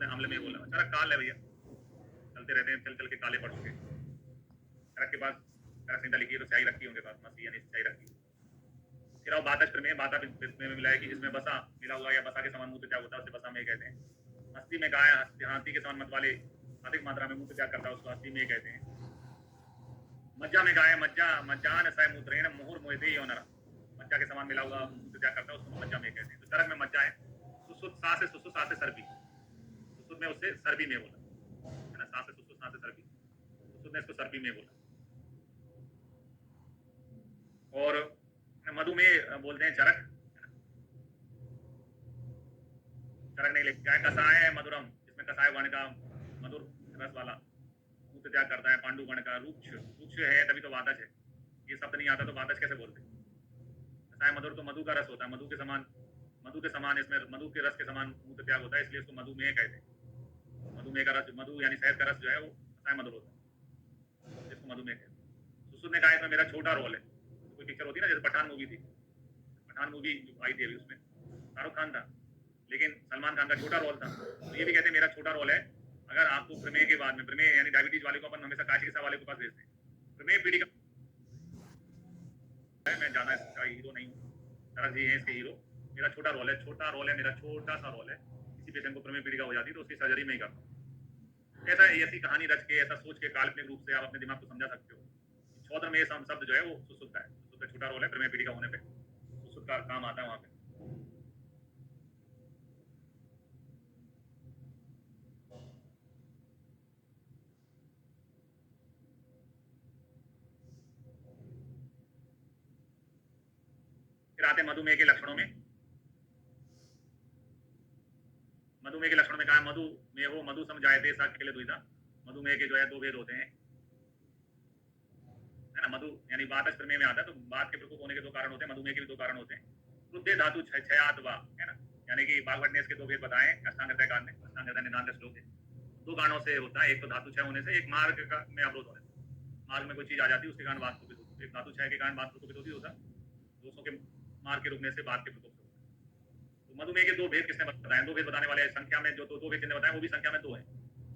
उसने हमले में बोला चरक काल है भैया, चलते रहते हैं, चल चल के काले पड़ चुके। चरक के पास चरक संहिता लिखी है तो स्याही रखी है उनके पास, मसी यानी स्याही रखी है। फिर अब बातच प्रमेय, बाता में मिला है कि जिसमें बसा मिला हुआ या बसा के समान मूत्र त्याग होता है उसे बसा में कहते हैं। हस्ती में गाय हाथी के समान मत वाले अधिक मात्रा में मूत्र त्याग करता है उसको हस्ती में कहते हैं। मज्जा में गाय मज्जा मज्जान सय मूत्रेण मुहुर मोहिते योनरा, मज्जा के समान मिला हुआ मूत्र त्याग करता है उसको मज्जा में कहते हैं। तो चरक में मज्जा है, सुसुत सा से सर्पी, सुसुत में उससे सर्पी में बोला है ना, सा से सुसुत सा से सर्पी, सुसुत ने इसको सर्पी में बोला। और मधु में बोलते हैं चरक, चरक नहीं लिखा है। कसाय है मधुरम, जिसमें कसाय वर्ण का मधुर रस वाला मूत्र त्याग करता है। पांडु वर्ण का रुक्ष, रुक्ष है तभी तो वातज है, ये शब्द नहीं आता तो वातज कैसे बोलते। कसाय मधुर तो मधु का रस होता है, मधु के समान इसमें मधु के रस के समान मूत्र त्याग होता है, इसलिए इसको मधुमेह कहते हैं। मधुमेह का रस, मधु यानी शहद का रस जो है वो कसाय मधुर होता है, जिसको मधुमेह कहते हैं। सुसुद ने कहा इसमें मेरा छोटा रोल है, कोई पिक्चर होती है ना, जैसे पठान मूवी थी, पठान मूवी जो आई थी अभी, उसमें शाहरुख खान था लेकिन सलमान खान का छोटा रोल था, तो ये भी कहते हैं मेरा छोटा रोल है। अगर आपको प्रमेय के बाद में, प्रमेय यानी डायबिटीज वाले को अपन हमेशा काज चिकित्सा वाले के पास भेजते हैं, प्रमेय पीढ़ी का मैं ज्यादा इसका हीरो नहीं हूँ, शरद जी हैं इसके हीरो। मेरा छोटा रोल है, मेरा छोटा सा रोल है। किसी पेशेंट को प्रमेय पीड़िका हो जाती है तो उसकी सर्जरी में ही करता हूँ। ऐसा ऐसी कहानी रच के, ऐसा सोच के काल्पनिक रूप से आप अपने दिमाग को समझा सकते हो। छौत्र में शब्द जो है वो सुसुत का है, सुसुत का छोटा रोल है, प्रमेय पीड़िका होने पे सुसुत का काम आता है वहां पे। फिर आते मधुमेह के लक्षणों में। मधुमेह के लक्षणों में कहा मधुमेह हो मधु समझाए सा के लिए दुविधा। मधुमेह के जो है दो भेद होते हैं, है ना। मधु यानी वातज प्रमेय में आता है, तो वात के प्रकोप होने के दो कारण होते हैं, मधुमेह के भी दो कारण होते हैं। वृद्धे धातु क्षयात्वा, है ना, यानी कि बागवट ने इसके दो भेद बताए अष्टांग हृदय कांड में, अष्टांग हृदय निदान श्लोक है। दो कारणों से होता है, एक तो धातु क्षय होने से, एक मार्ग में अवरोध होने से। मार्ग में कोई चीज आ जाती है उसके कारण वात प्रकोपित होती है, एक धातु क्षय के कारण वात प्रकोपित होती है, दोषों के मार्ग के रुकने से वात के प्रकोप से होता है। तो मधुमेह के दो भेद किसने बताए, दो भेद बताने वाले संख्या में जो दो भेद जिन्हें बताए वो भी संख्या में दो है।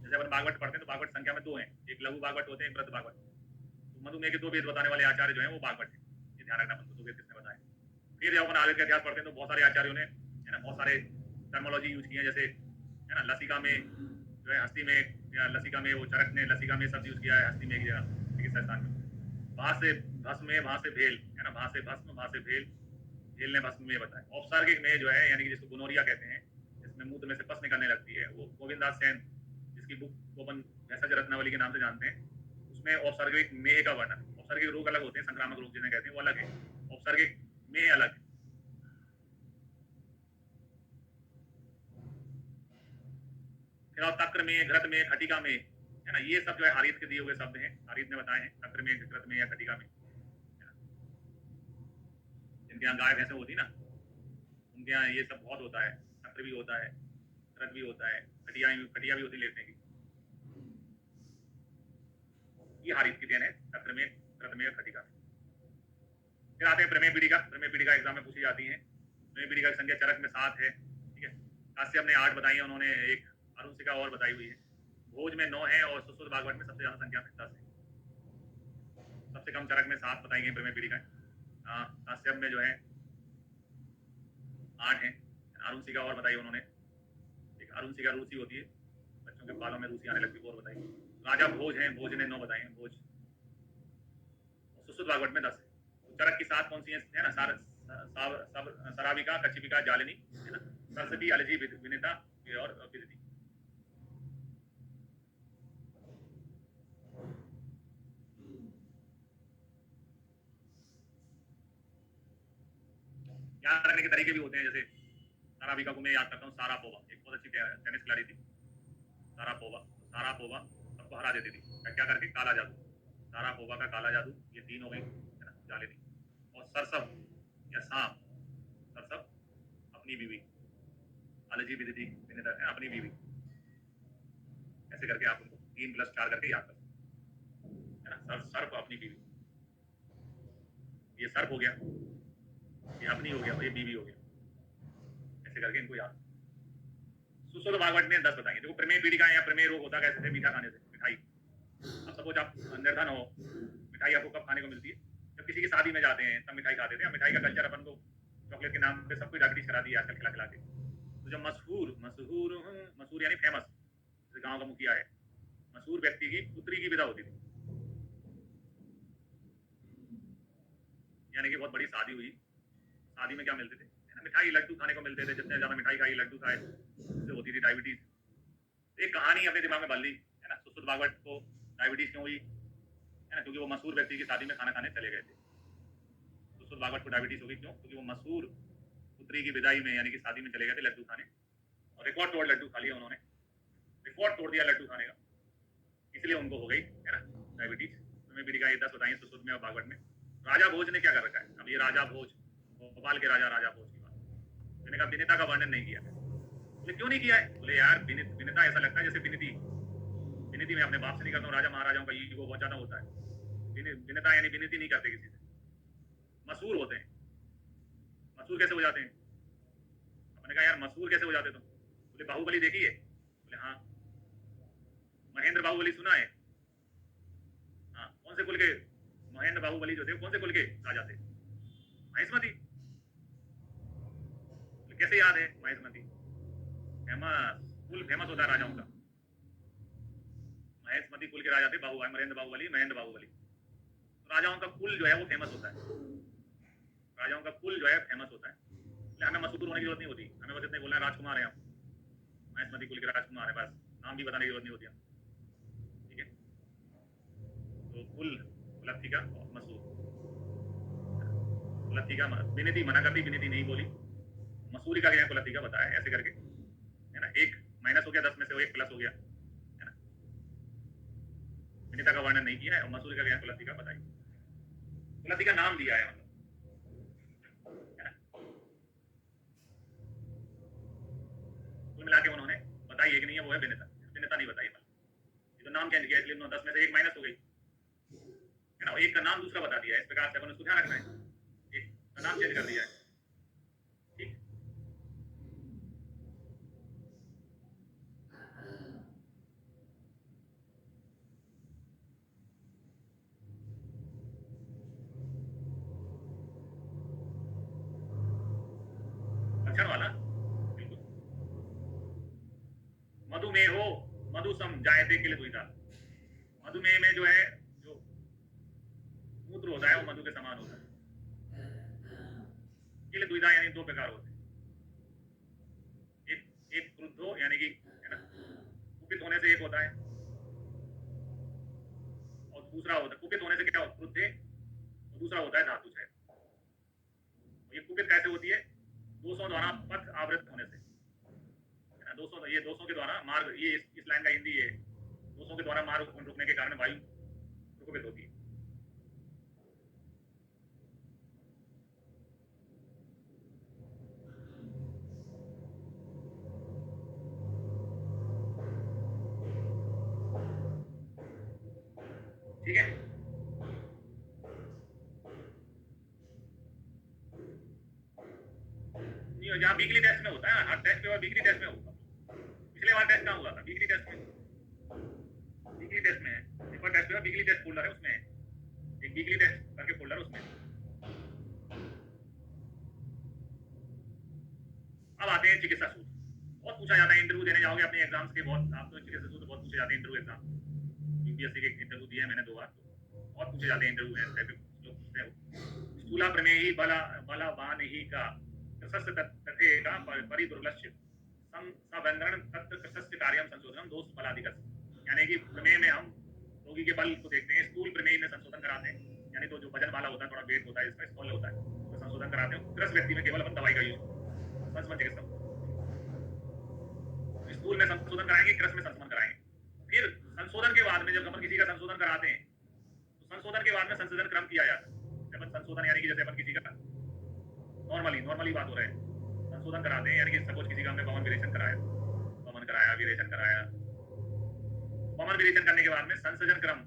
जैसे अपन बागवट पढ़ते हैं तो बागवट संख्या में दो है, एक लघु बागवट होते हैं, एक वृद्ध बागवट। तो मधुमेह के दो भेद बताने वाले आचार्य जो है वो बागवट है, ये ध्यान रखना अपन को, दो भेद किसने बताए। फिर जब अपन आगे का इतिहास पढ़ते हैं तो बहुत सारे आचार्यों ने, है ना, बहुत सारे टर्मोलॉजी यूज किए, जैसे है ना लसिका में जो है हस्ती में, या लसिका में वो चरक ने लसिका में शब्द यूज किया है हस्ती में की जगह चिकित्सा स्थान में। वहां से भस्म में, वहां से भेल, है ना, वहां से भस्म, वहां से भेल, भेल ने भस्म में बताया। औपचारिक में जो है यानी कि जिसको गोनोरिया कहते हैं, जिसमें मूत्र में से पस निकलने लगती है, वो गोविंदास सेन जिसकी बुक को अपन भैंसज रत्नावली के नाम से जानते हैं, उसमें औपचारिक मेह का वर्णन है। औपचारिक रोग अलग होते हैं, संक्रामक रोग जिन्हें कहते हैं वो अलग है, औपचारिक मेह अलग है। फिर और तक्र में, घृत में, खटिका में, है ना, ये सब जो है आरित के दिए हुए शब्द हैं, आरित ने बताए हैं, तक्र में, घृत में या खटिका में। जिनके यहाँ गाय भैंसे होती ना, उनके यहाँ ये सब बहुत होता है, तक्र भी होता है, घृत भी होता है, खटिया भी होती लेटने की। ये हारित की देन है, तक्र में, घृत में, खटिका में। फिर आते हैं प्रमेय पीड़िका। प्रमेय पीड़िका एग्जाम में पूछी जाती है। प्रमेय पीड़िका की संख्या चरक में 7 है, ठीक है। काश्यप ने 8 बताई है उन्होंने, एक अरुणसिका और बताई हुई है। भोज में 9 है और सुश्रुत भागवत में सबसे ज्यादा संख्या में 10 है। सबसे कम चरक में 7 बताई गई प्रमेय पीड़िका। काश्यप में जो है 8 है, अरुणसिका और बताई उन्होंने, एक अरुणसिका रूसी होती है, बच्चों के बालों में रूसी आने लगती है, और बताई। राजा भोज है, भोज ने 9 बताई है, भोज। सुश्रुत भागवत में 10 है। चरक की 7 कौन सी है ना, सराविका, कच्छपिका, जालिनी, है ना, सरस्वती, अलजी, विनीता और विदिति। याद रखने के तरीके भी होते हैं, जैसे सराविका को मैं याद करता हूँ सारापोवा, एक बहुत अच्छी टेनिस खिलाड़ी थी सारापोवा। सारापोवा सबको हरा देती थी, क्या करके, काला जादू। सारापोवा का काला जादू, ये 3 हो गई, है ना, जालिनी। और सरसव या सांप, सरसव अपनी बीवी, अलजी, विदिति, विनीता अपनी बीवी, ऐसे करके आप उनको 3+4 करके याद कर सकते, है ना। सर्प अपनी बीवी, ये सर्प हो गया, ये अपनी हो गया, ये बीवी हो गया, ऐसे करके इनको याद। सुश्रुत भागवत ने 10 बताई। देखो प्रमेय पीड़िका या प्रमेय रोग होता कैसे थे? मीठा खाने से, मिठाई। अब सपोज आप निर्धन हो, मिठाई आपको कब खाने को मिलती है? जब किसी की शादी में जाते हैं तब मिठाई खाते थे। मिठाई का कल्चर अपन को चॉकलेट के नाम पे सब कुछ डायबिटीज करा दिया आजकल खिला खिला के। तो जब मशहूर मशहूर मशहूर यानी फेमस, जैसे गांव का मुखिया है, मशहूर व्यक्ति की पुत्री की विदा होती थी, यानी कि बहुत बड़ी शादी हुई, शादी में क्या मिलते थे? मिठाई, लड्डू खाने को मिलते थे। जितने ज्यादा मिठाई खाई, लड्डू खाए, उससे होती थी डायबिटीज। एक कहानी अपने दिमाग में बन ली है ना, सुश्रुत भागवत को डायबिटीज क्यों हुई है ना? क्योंकि वो मशहूर व्यक्ति की शादी में खाना खाने चले गए थे। सुश्रुत भागवत को डायबिटीज हो गई क्यों? क्योंकि वो मशहूर पुत्री की विदाई में यानी कि शादी में चले गए थे लड्डू खाने, और रिकॉर्ड तोड़ लड्डू खा लिया उन्होंने, रिकॉर्ड तोड़ दिया लड्डू खाने का, इसलिए उनको हो गई है ना डायबिटीज। तुम्हें पीड़िका ये 10 बताइए सुश्रुत में और भागवत में। राजा भोज ने क्या कर रखा है? अब ये राजा भोज, भोपाल के राजा राजा भोज की बात, मैंने कहा विनीता का वर्णन नहीं किया। बोले क्यों नहीं किया है? बोले यार विनीता ऐसा लगता है जैसे विनीति, विनीति में अपने बाप से नहीं करता हूँ, राजा महाराजाओं का ईगो बहुत ज्यादा होता है। विनीता यानी विनीति नहीं करते किसी से, मशहूर होते हैं। मशहूर कैसे हो जाते हैं? अपने कहा यार मशहूर कैसे हो जाते तुम? बोले बाहुबली देखी है? बोले हाँ। महेंद्र बाहुबली सुना है? हाँ। कौन से कुल के महेंद्र बाहुबली जो थे कौन से कुल के राजा थे? महेशमती। कैसे याद है? महेशमती फेमस, कुल फेमस होता है राजाओं का। महेशमती कुल के राजा थे, महेंद्र बाहुबली, महेंद्र बाहुबली। तो राजाओं का कुल जो है वो फेमस होता है, राजाओं का कुल जो है फेमस होता है। हमें मशहूर होने की जरूरत नहीं होती, हमें बस इतने बोलना है राजकुमार है हम, महेशमती कुल के राजकुमार है, बस नाम भी बताने की जरूरत नहीं होती हम, ठीक है? तो कुल कुलत्थिका और मशहूर, कुलत्थिका विनीति मना कर दी, विनीति नहीं बोली, मसूरी का क्या कुलत्थिका बताया, ऐसे करके है ना। एक माइनस हो गया 10 में से, वो एक प्लस हो गया है ना। विनीता का वर्णन नहीं किया है और मसूरी का क्या कुलत्थिका बताई, कुलत्थिका नाम दिया है मतलब है ना। कुल मिला के उन्होंने बताई है कि नहीं है, वो है विनीता, विनीता नहीं बताई, मतलब ये तो नाम चेंज किया इसलिए 10 में से एक माइनस हो गई है ना। एक का नाम दूसरा बता दिया है, इस प्रकार से अपन उसको ध्यान रखना है, एक का नाम चेंज कर दिया है, ठीक। लक्षण वाला बिल्कुल। मधुमेहो मधुसम जायते किल द्विधा, मधुमेह में जो है जो मूत्र होता है वो मधु के समान होता है। किल द्विधा यानी दो प्रकार होते हैं, एक क्रुद्धो यानी कि है ना कुपित होने से एक होता है, और दूसरा होता है कुपित होने से क्या होता है क्रुद्धे, और दूसरा होता है धातु छय। ये कुपित कैसे होती है? दोषों द्वारा पथ आवृत होने से है ना। दोषों, ये दोषों के द्वारा मार्ग, ये इस लाइन का हिंदी है, दोषों के द्वारा मार्ग रुकने के कारण वायु प्रकोपित होती है। ठीक है, जहाँ वीकली टेस्ट में होता है, हर टेस्ट में और वीकली टेस्ट में होगा। पिछले बार टेस्ट कहाँ हुआ था? वीकली टेस्ट में, वीकली टेस्ट में है, एक बार टेस्ट हुआ, वीकली टेस्ट फोल्डर है उसमें, एक वीकली टेस्ट करके फोल्डर उसमें। अब आते हैं चिकित्सा सूत्र, बहुत पूछा जाता है, इंटरव्यू देने जाओगे अपने एग्जाम्स के, बहुत आपको चिकित्सा सूत्र बहुत पूछे जाते हैं इंटरव्यू एग्जाम, यूपीएससी के इंटरव्यू दिए मैंने 2 बार, बहुत पूछे जाते हैं इंटरव्यू में, लोग पूछते हैं स्थूला प्रमेयी बलवानहि का कृशस्य तथे का परिदुर्लक्ष्य संव्यंजन तत्व कृशस्य कार्यम संशोधनम दोष बलाधिकस्य, यानी कि प्रमेय में हम रोगी के बल को देखते हैं, स्थूल प्रमेय में संशोधन कराते हैं, यानी तो जो वजन वाला होता है, थोड़ा वेट होता है, इसका स्टॉल होता है, उसका संशोधन कराते हैं। कृष व्यक्ति में केवल अपन दवाई का यूज, संशोधन चिकित्सा, स्थूल में संशोधन कराएंगे, कृष में संशोधन कराएंगे। फिर संशोधन के बाद में जब अपन किसी का संशोधन कराते हैं तो संशोधन के बाद में संशोधन क्रम किया जाता है। अपन संशोधन यानी कि जैसे अपन किसी का नॉर्मली बात हो रहा है, संशोधन कराते हैं, यानी कि सपोज किसी का हमने वमन विरेचन कराया, वमन कराया, विरेचन कराया, वमन विरेचन करने के बाद में संसर्जन क्रम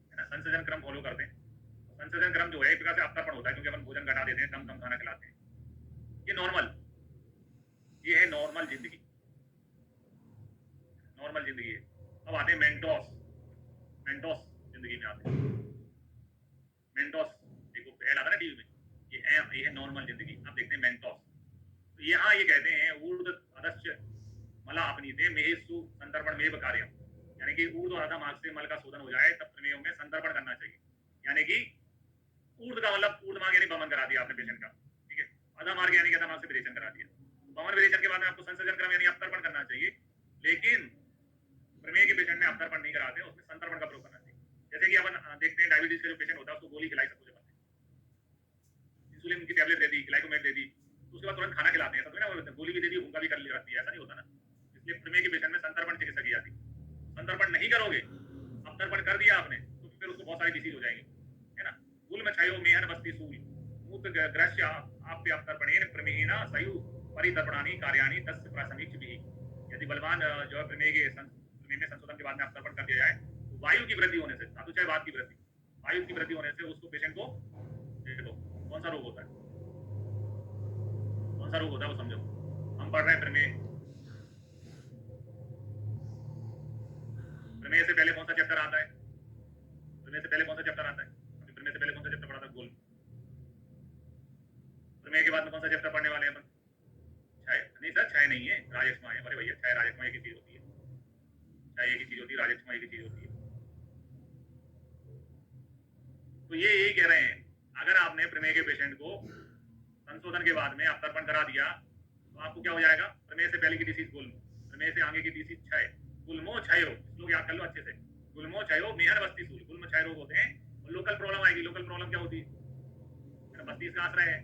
है ना, संसर्जन क्रम फॉलो करते हैं। संसर्जन क्रम जो है एक प्रकार से अवतरण होता है, क्योंकि अपन भोजन घटा देते हैं, कम कम खाना खिलाते हैं, ये नॉर्मल नॉर्मल जिंदगी, नॉर्मल जिंदगी है। अब आते हैं मेंटोस, मेंटोस जिंदगी में आते हैं। मेंटोस देखो ऐड आता है ना टीवी में, ये है नॉर्मल जिंदगी। आप देखते हैं मेंटोस। तो यहाँ ये कहते हैं ऊर्ध अदस्य मला अपनी दे मेहेसु संदर्पण में कार्य, यानी कि ऊर्ध और अधा मार्ग से मल का शोधन हो जाए तब प्रमेयों में संदर्पण करना चाहिए। यानी कि ऊर्ध का मतलब ऊर्ध मार्ग यानी बमन करा दिया आपने पेशेंट का, ठीक है। अधा मार्ग यानी कि अधा मार्ग से विरेचन करा दिया। बमन विरेचन के बाद में आपको संसर्जन क्रम यानी अवतर्पण करना चाहिए, लेकिन प्रमेय के पेशेंट में अवतर्पण नहीं कराते, उसमें संतर्पण का प्रयोग करना चाहिए। जैसे कि अपन देखते हैं डायबिटीज का जो पेशेंट होता है उसको गोली खिलाई सब कुछ बनते, इंसुलिन की टैबलेट दे दी, ग्लाइकोमेट दे दी, तो उसके बाद तुरंत खाना खिलाते हैं, सब ना गोली भी दे दी, उनका भी कर ली रहती है, ऐसा नहीं होता ना। इसलिए प्रमेय के पेशेंट में संतर्पण चिकित्सा की जाती है। संतर्पण नहीं करोगे, अवतर्पण कर दिया आपने, तो फिर उसको बहुत सारी डिसीज हो जाएंगी, है ना। कुल में छयो मेहन बस्ती सूल मूत ग्रस्य आपके अवतर्पणेन प्रमेयेन सयु परितर्पणानि कार्याणि तस्य प्रासंगिक भी। यदि बलवान जो है प्रमेय में संशोधन के बाद में अवतर्पण कर दिया जाए, तो वायु की वृद्धि होने से, धातु चाहे वात की वृद्धि, वायु की वृद्धि होने से उसको पेशेंट को देखो कौन सा रोग होता है, कौन सा रोग होता है वो समझो। हम पढ़ रहे हैं प्रमेय, प्रमेय से पहले कौन सा चैप्टर आता है, प्रमेय से पहले कौन सा चैप्टर आता है, प्रमेय से पहले कौन सा चैप्टर पढ़ा था, गोल। प्रमेय के बाद में कौन सा चैप्टर पढ़ने वाले हैं अपन, छाय। नहीं सर छाय नहीं है, राजक्षमा है। अरे भैया छाय राजक्षमा एक ही चीज होती है, छाय एक ही चीज होती है, राजक्षमा एक ही चीज होती है। तो ये यही कह रहे हैं, अगर आपने प्रमेय के पेशेंट को संशोधन के बाद में अवतर्पण करा दिया तो आपको क्या हो जाएगा, प्रमेय से पहले की डिसीज गुल्म, प्रमेय से आगे की डिसीज क्षय, गुल्मो क्षय रोग, लोग याद कर लो अच्छे से, गुल्मो क्षय रोग मेहर बस्ती सूल, गुल्म क्षय रोग होते हैं। और लोकल प्रॉब्लम आएगी, लोकल प्रॉब्लम क्या होती है, बस्ती इसका आश्रय है,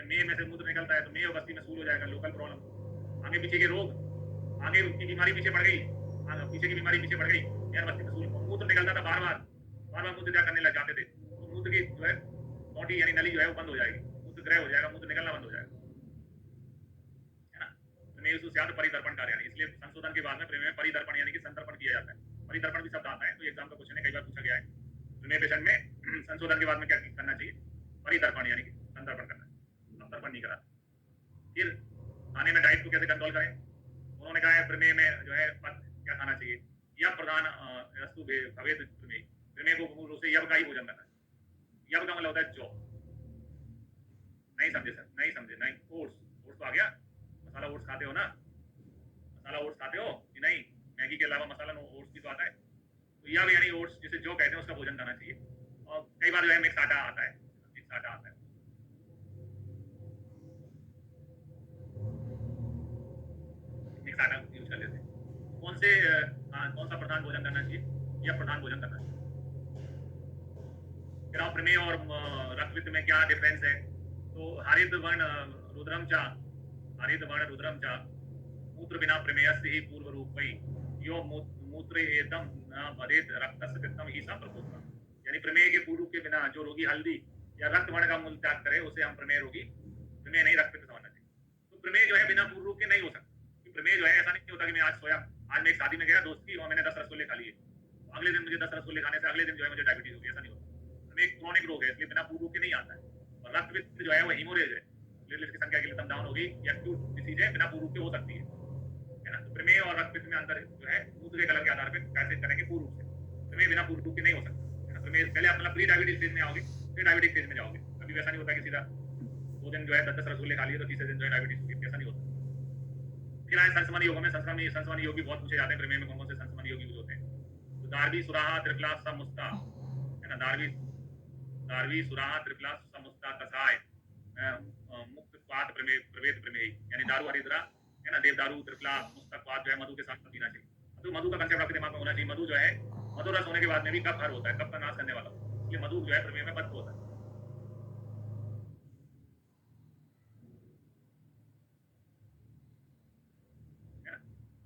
मेह में से मूत्र निकलता है तो मेह और बस्ती में सूल हो जाएगा, लोकल प्रॉब्लम। आगे पीछे के रोग, आगे की बीमारी पीछे बढ़ गई, पीछे की बीमारी पीछे बढ़ गई, मेहर बस्ती में सूल, मूत्र निकलता था बार बार मूत्र क्या करने लग जाते थे, तो मूत्र की जो है बॉडी यानी नली जो है वो बंद हो जाएगी, मूत्र ग्रह हो जाएगा, मूत्र निकलना बंद हो जाएगा, है ना। प्रमेय से परिदर्पण कार्य, इसलिए संशोधन के बाद में प्रमेय में परिदर्पण यानी कि संतर्पण किया जाता है। परिदर्पण भी शब्द आता है, तो एग्जाम का क्वेश्चन है, कई बार पूछा गया है। प्रमेय पेशेंट में संशोधन के बाद में क्या करना चाहिए, परिदर्पण यानी कि संतर्पण करना, अवतर्पण नहीं कराना। फिर खाने में डाइट को कैसे कंट्रोल करें, उन्होंने कहा है प्रमेय में जो है क्या खाना चाहिए, यह प्रधान वस्तु भवेद प्रमेय, प्रमेय को मूल रूप से यव का ही भोजन करना है। यव का मतलब होता है जौ, नहीं समझे सर, नहीं समझे, नहीं। ओट्स, ओट्स तो आ गया, मसाला ओट्स खाते हो ना, मसाला ओट्स खाते हो कि नहीं, मैगी के अलावा मसाला ओट्स भी तो आता है, तो यव यानी ओट्स जिसे जो कहते हैं उसका भोजन करना चाहिए। और कई बार जो है मिक्स आटा आता है, मिक्स आटा आता है, मिक्स आटा यूज कर लेते हैं। कौन सा प्रधान भोजन करना चाहिए, यह प्रधान भोजन करना चाहिए। फिर आप प्रमेय और रक्तपित्त में क्या डिफरेंस है, तो हरित वर्ण रुद्रम चा, हरित वर्ण रुद्रम चा मूत्र बिना प्रमेय से ही पूर्व रूप यो मूत्र एकदम न भरेत रक्तस्य पित्तम ही सा प्रकोपता, यानी प्रमेय के पूर्व के बिना जो रोगी हल्दी या रक्त वर्ण का मूल त्याग करे उसे हम प्रमेय रोगी, प्रमेय नहीं रक्तपित्त समझना चाहिए। तो प्रमेय जो है बिना पूर्व रूप के नहीं हो सकता, प्रमेय जो है ऐसा नहीं होता कि मैं आज सोया, आज मैं एक शादी में गया दोस्त की और मैंने 10 रसगुल्ले खा लिए, तो अगले दिन मुझे 10 रसगुल्ले खाने से अगले दिन जो है मुझे डायबिटीज हो गई, ऐसा नहीं होता। एक क्रोनिक रोग है, इसलिए बिना पूर्व के नहीं आता है। और रक्तपित्त जो है वो हीमोरेज है, प्लेटलेट्स की संख्या के लिए कम डाउन होगी, या एक्यूट डिसीज है, बिना पूर्व के हो सकती है ना। तो प्रमेय और रक्तपित्त में अंतर जो है मूत्र के कलर के आधार पर कैसे करेंगे पूर्व से, प्रमेय बिना पूर्व के नहीं हो सकता है ना। प्रमेय पहले आप प्री डायबिटीज स्टेज में आओगे, फिर डायबिटिक स्टेज में जाओगे, कभी वैसा नहीं होता कि सीधा 2 दिन जो है 10 रसगुल्ले खा लिए तो तीसरे दिन जो है डायबिटीज होगी, ऐसा नहीं होता। फिर आए संस्मरण योग में, संस्मरण योग भी बहुत पूछे जाते हैं, प्रमेय में कौन कौन से संस्मरण योग यूज होते हैं, तो दारवी सुराहा त्रिफला समुस्ता, है ना, दारवी सुराहा त्रिफला समुस्ता कसाय मुक्त स्वाद प्रमेय प्रवेद प्रमेय, यानी दारू हरिद्रा, है ना, देवदारू त्रिफला मुस्ता स्वाद जो है मधु के साथ पीना चाहिए। तो मधु का कंसेप्ट आपके दिमाग में होना चाहिए, मधु जो है मधुर रस होने के बाद में भी कफ हर होता है, कफ का नाश करने वाला, इसलिए मधु जो है प्रमेय में बद होता है।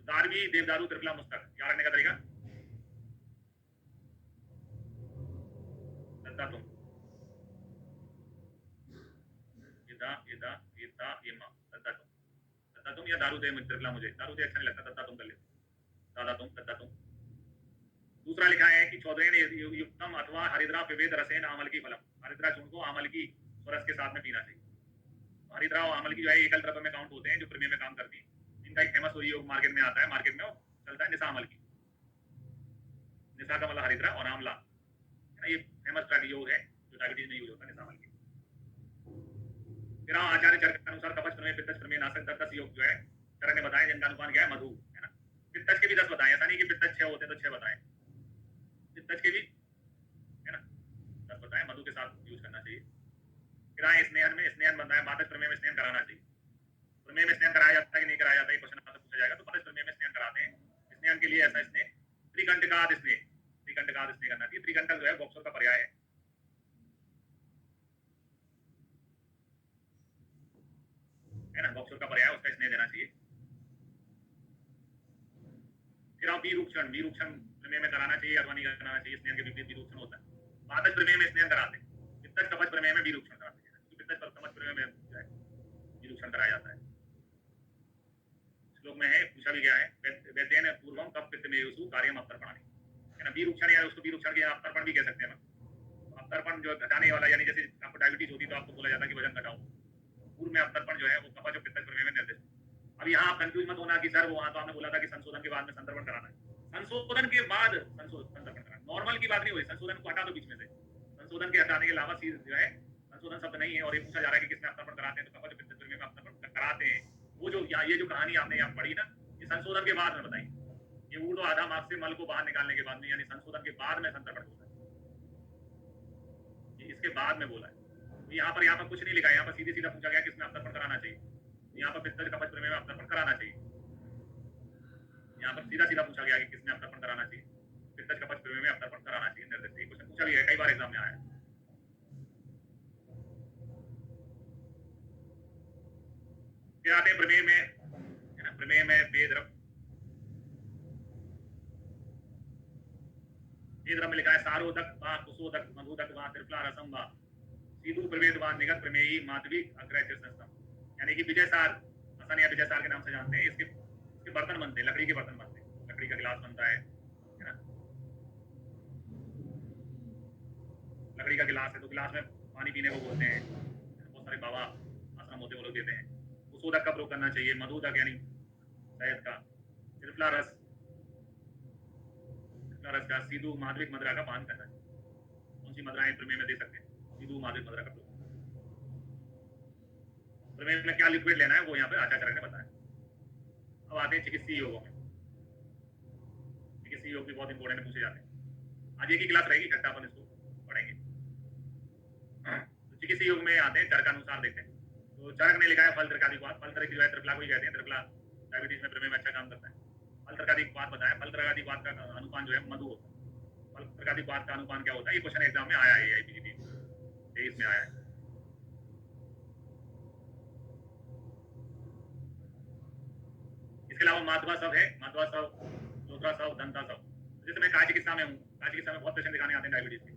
दारवी देवदारू त्रिफला मुस्तक क्या रखने का तरीका, दत्ता तुम इदा इदा इदा इमा, दत्ता तुम या दारू दे त्रिफला, मुझे दारू दे अच्छा नहीं लगता, दत्ता तुम कर ले, दादा तुम, दत्ता तुम। दूसरा लिखा है कि चौधरी युक्तम अथवा हरिद्रा विवेद रसेन आमल की फलम, हरिद्रा चूर्ण को आमल की रस के साथ में पीना चाहिए। हरिद्रा और आमल की जो है एकल द्रव्य में काउंट होते हैं जो प्रमेय में काम करती है, इनका एक फेमस योग मार्केट में आता है, मार्केट में वो चलता है निशा अमल की। निशा का मतलब हरिद्रा और आमला, ये फेमस योग है जो डायबिटीज में यूज होता है, निशा अमल की। फिर आचार्य चरक के अनुसार कवच प्रमेय पित्तज प्रमेय नाशक 10 योग जो है चरक ने बताया, जिनका अनुपान क्या है मधु, है ना। पित्तज के भी 10 बताए, ऐसा नहीं कि पित्तज 6 होते तो 6 बताए, पित्तज के भी, है ना, 10 बताए, मधु के साथ यूज करना चाहिए। फिर आए स्नेहन में, स्नेहन बताया मातज प्रमेय में स्नेहन कराना चाहिए। प्रमेय में स्नेहन कराया जाता है कि नहीं कराया जाता है, क्वेश्चन आपसे पूछा जाएगा, तो मातज प्रमेय में स्नेहन कराते हैं। स्नेहन के लिए ऐसा स्नेह त्रिकंटकाद स्नेह, त्रिकंटकाद स्नेह करना चाहिए। त्रिकंटक जो है बॉक्सर का पर्याय है, ना, बॉक्सर का पर्याय, उसका स्नेह देना चाहिए। फिर आप विरूक्षण, विरूक्षण प्रमेय में कराना चाहिए अथवा नहीं कराना चाहिए, स्नेहन के विपरीत विरूक्षण होता है। मातज प्रमेय में स्नेहन कराते हैं, पित्तज कवच प्रमेय में विरूक्षण कराते हैं, क्योंकि पित्तज पर कवच प्रमेय में जो है विरूक्षण कराया जाता है। श्लोक में है, पूछा भी गया है, वैद्येन पूर्वम कब पित्त में युसु कार्यम अवतर्पणानि, है ना। विरूक्षण या उसको विरूक्षण के अवतर्पण भी कह सकते हैं ना। अवतर्पण जो घटाने वाला, यानी जैसे आपको डायबिटीज होती तो आपको बोला जाता है कि वजन घटाओ, पूर्व में अवतर्पण जो है वो कवच और पित्तज प्रमेय में निर्दिष्ट। अब यहाँ आप कंफ्यूज मत होना कि सर वो वहां तो आपने बोला था कि संशोधन के बाद में संतर्पण कराना है, संशोधन के बाद संतर्पण कराना, नॉर्मल की बात नहीं हुई, संशोधन को हटा दो बीच में से। संशोधन के हटाने के अलावा जो है संशोधन शब्द नहीं है, और ये पूछा जा रहा है कि किसमें अवतर्पण कराते हैं, तो कवच पित्तज प्रमेय में अवतर्पण कराते हैं। वो जो ये जो कहानी आपने यहाँ पढ़ी ना, ये संशोधन के बाद में बताई, ये ऊर्ध्व आधा मार्ग से मल को बाहर निकालने के बाद में, यानी संशोधन के बाद में संतर्पण होता है, ये इसके बाद में बोला है। यहाँ पर कुछ नहीं लिखा है, यहाँ पर सीधे सीधा पूछा गया किसमें अवतर्पण कराना चाहिए, यहाँ पर पित्तज कवच प्रमेय में अवतर्पण कराना चाहिए। यहाँ पर सीधा सीधा पूछा गया कि किसमें अवतर्पण कराना चाहिए, पित्तज कवच प्रमेय में अवतर्पण कराना चाहिए, निर्दिष्ट। ये क्वेश्चन पूछा भी है, कई बार एग्जाम में आया है। फिर आते हैं प्रमेय में, है ना, प्रमेय में वेद में लिखा है सारोदक वा कुशोदक मधुदक वा त्रिफला रसम वा सीधु प्रवेद वा निगत प्रमेयी माधविक अग्रह संस्तम, यानी कि विजय सार, आसान या विजय सार के नाम से जानते हैं। इसके बर्तन बनते हैं, लकड़ी के बर्तन बनते हैं, लकड़ी का गिलास बनता है ना, लकड़ी का गिलास है, तो गिलास में पानी पीने को बोलते हैं, बहुत सारे बाबा आश्रम होते हैं, वो लोग देते हैं। कुशोदक का प्रयोग करना चाहिए, मधुदक यानी शहद का, त्रिफला रस का, सीधु माधविक मदरा का पान करना चाहिए। कौन सी मदराएं प्रमेय में दे सकते हैं, सीधु माधविक मदरा का प्रयोग। प्रमेय में क्या लिक्विड लेना है वो यहाँ पे आचार्य ने बताया। अब आते हैं चिकित्सीय योगों में, चिकित्सीय योग भी बहुत इंपॉर्टेंट पूछे जाते हैं। आज एक ही क्लास रहेगी, इकट्ठा अपन इसको पढ़ेंगे। तो चिकित्सीय योग में आते हैं, चरक अनुसार देखते हैं। तो चरक ने लिखा है फल त्रिकादिक्वाद, फल त्रिक जो है त्रिफला को ही कहते हैं, त्रिफला डायबिटीज में प्रमेय में अच्छा काम करता है। फल त्रिकादिक्वाद बताया, फल त्रिकादिक्वाद का अनुपान जो है मधु होता है। फल त्रिकादिक्वाद का अनुपान क्या होता है, ये क्वेश्चन एग्जाम में आया है, आईपीजीटी 23 में आया है। इसके अलावा माधवा सब है, माधवा सब, लोथरा सब, दंता सब। जैसे मैं काय चिकित्सा में हूँ, काय चिकित्सा में बहुत पेशेंट दिखाने आते हैं डायबिटीज के।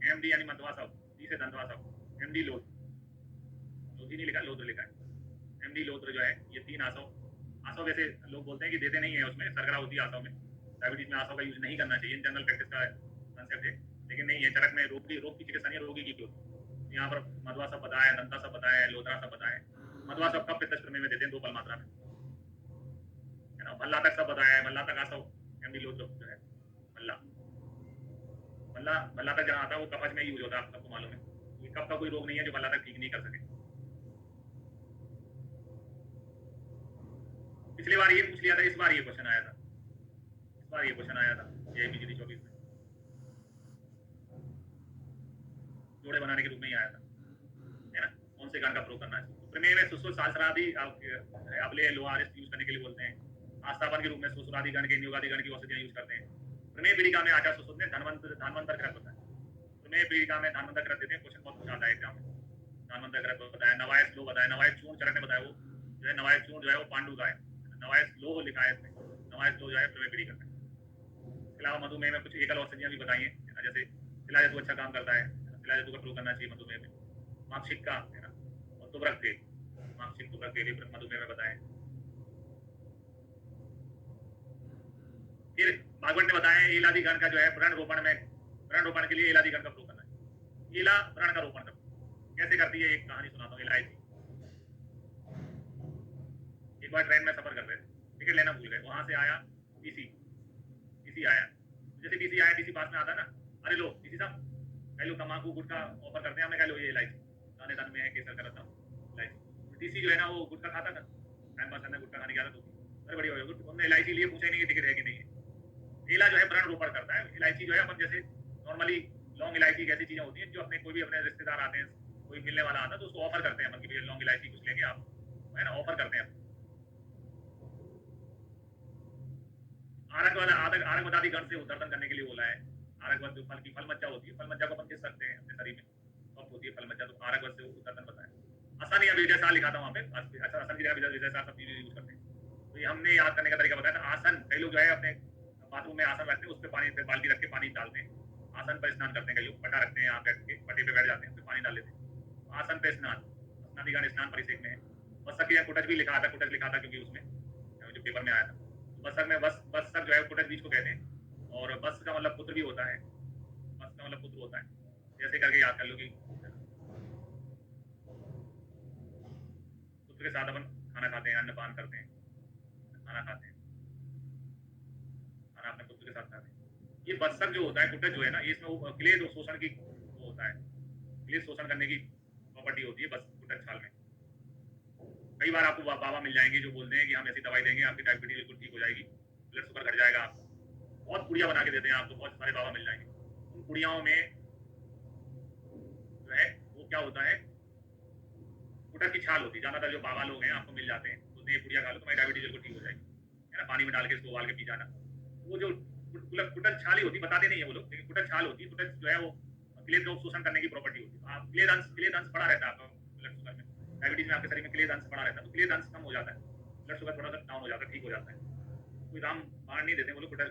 एमडी यानी मधवा सब, डी से दंतवा सब, एमडी लोधी नहीं लिखा, लोद्र लिखा है। एमडी लोद्र जो है ये 3 आसव, आसव वैसे लोग बोलते हैं कि देते नहीं है, उसमें सरगरा होती है आसव में, डायबिटीज में आसव का यूज नहीं करना चाहिए, जनरल प्रैक्टिस का कंसेप्ट है, लेकिन नहीं है। चरक में रोग की चिकित्सा नहीं, रोगी की होती। यहाँ पर मधवा सब बताया, दंता सब बताया, लोधरा सब बताया। मधवा सब कब पित्तज प्रमेय में देते हैं, 2 पल मात्रा में, है ना। भल्ला तक सब बताया है, भल्ला तक आसव एमडी लोद्र जो है, भल्ला तक जहाँ आता है वो कवच में यूज होता है, आपको मालूम है। कब का कोई रोग नहीं है जो भल्ला तक ठीक नहीं कर सके। पिछली बार ये पूछ लिया था, इस बार ये क्वेश्चन आया था, ये आईपीजीटी 24 में जोड़े बनाने के रूप में ही आया था, है ना। कौन से गान का प्रयोग करना है। प्रमेय में सुश्रुत सहस्रादि अबले लोहारिस यूज करने के लिए बोलते हैं। आस्थापन के रूप में सुश्रुतादि गण के, नियोगादि गण की औषधियां यूज करते हैं। प्रमेय पीड़िका में आचार्य सुश्रुत ने धन्वंतर ग्रंथ बताया, प्रमेय पीड़िका में धन्वंतर ग्रंथ देते हैं, क्वेश्चन बहुत पूछा आता है एग्जाम में। धन्वंतर ग्रंथ बताया, नवायस लोह बताया, नवायस चूर्ण चरक ने बताया, वो जो है नवायस चूर्ण जो है वो पांडु का है, नवायस लोह लिखा है इसमें, नवायस लोह जो है प्रमेय पीड़िका में। इसके अलावा मधुमेह में कुछ एकल औषधियां भी बताई हैं, जैसे तिलाजतु अच्छा काम करता है, तिलाजतु का प्रयोग करना चाहिए मधुमेह में। माक्षिक का, है ना, और तुबरक तेल, माक्षिक तुबरक तेल भी मधुमेह में बताए। फिर भागवत ने बताया एलादि गण का जो है व्रण रोपण के लिए एलादि गण का प्रयोग करना है। एला व्रण का रोपण कैसे करती है, एक कहानी सुनाता हूँ। एक बार ट्रेन में सफर कर रहे थे, टिकट लेना भूल गए, वहां से आया टीसी, टीसी आया, जैसे टीसी आया, टीसी पास में आता ना, अरे लो टीसी साहब, कह लो तम्बाकू गुटखा ऑफर करते हैं, हमने कह लो ये इलायची दाने दाने में है, केसर का रत्ता इलायची। टीसी जो है ना वो गुटखा खाता था, टाइम पास करना, गुटखा खाने की आदत होती, अरे बढ़िया हो गया, हमने इलायची लिए, पूछा ही नहीं कि टिकट है कि नहीं है। केला जो है व्रण रोपण करता है, इलायची जो है अपन जैसे नॉर्मली लौंग इलायची ऐसी चीजें होती हैं जो अपने कोई भी अपने रिश्तेदार आते हैं, कोई मिलने वाला आता है तो उसको ऑफर करते हैं अपन की लौंग इलायची कुछ लेंगे आप, है ना, ऑफर करते हैं। आरक वाला आरक बताती गण से उद्धारण करने के लिए बोला है। आरक वध जो फल की फल मज्जा होती है, फल मज्जा को अपन खींच सकते हैं अपने शरीर में, कफ होती है फल मज्जा, तो आरक वध से उद्धारण बताया। आसान या विजय साल लिखा था वहां पे, अच्छा आसन की जगह विजय साल सब यूज करते हैं। तो ये हमने याद करने का तरीका बताया था। आसन, कई लोग जो है अपने बाथरूम में आसन रखते हैं, उस पर पानी पे बाल्टी रख के पानी डालते हैं, आसन पर स्नान करते हैं, कई लोग पटा रखते हैं यहाँ बैठ के, पटे पे बैठ जाते हैं, उस पानी डाल लेते हैं, आसन पे स्नान, स्नादिगण स्नान परिषेक में है। वसक या कुटज भी लिखा था, कुटज लिखा था क्योंकि उसमें जो पेपर में आया था। वसक में वसक जो है कुटज बीज को कहते हैं, और वस का मतलब पुत्र भी होता है, वस का मतलब पुत्र होता है, जैसे करके याद कर लो कि पुत्र के साथ अपन खाना खाते हैं, अन्नपान करते हैं, खाना खाते हैं, खाना अपने पुत्र के साथ खाते हैं। ये वसक जो होता है, कुटज जो है ना, ये इसमें क्लेद शोषण की वो होता है, क्लेद शोषण करने की प्रॉपर्टी होती है बस कुटज छाल में। कई बार आपको बाबा मिल जाएंगे जो बोलते हैं कि हम ऐसी दवाई देंगे आपकी डायबिटीज बिल्कुल ठीक हो जाएगी, ब्लड शुगर घट जाएगा आपका, बहुत पुड़िया बना के देते हैं आपको, बहुत सारे बाबा मिल जाएंगे। उन पुड़ियाओं में जो है वो क्या होता है, कुटज की छाल होती है, ज्यादातर जो बाबा लोग हैं आपको मिल जाते हैं, बोलते हैं पुड़िया खा लो तुम्हारी डायबिटीज बिल्कुल ठीक हो जाएगी, है ना, पानी में डाल के इसको उबाल के पी जाना। वो जो कुटज छाल ही होती, बताते नहीं है वो लोग, लेकिन कुटज छाल होती है, कुटज जो है वो क्लेद रोग शोषण करने की प्रॉपर्टी होती है। क्लेद अंश बड़ा रहता है आपका ब्लड शुगर में, डायबिटीज में आपके शरीर में क्लेद अंश बड़ा रहता है, तो क्लेद अंश कम हो जाता है, ब्लड शुगर थोड़ा सा डाउन हो जाता है, ठीक हो जाता है। कोई राम बाण नहीं देते वो लोग, कुटज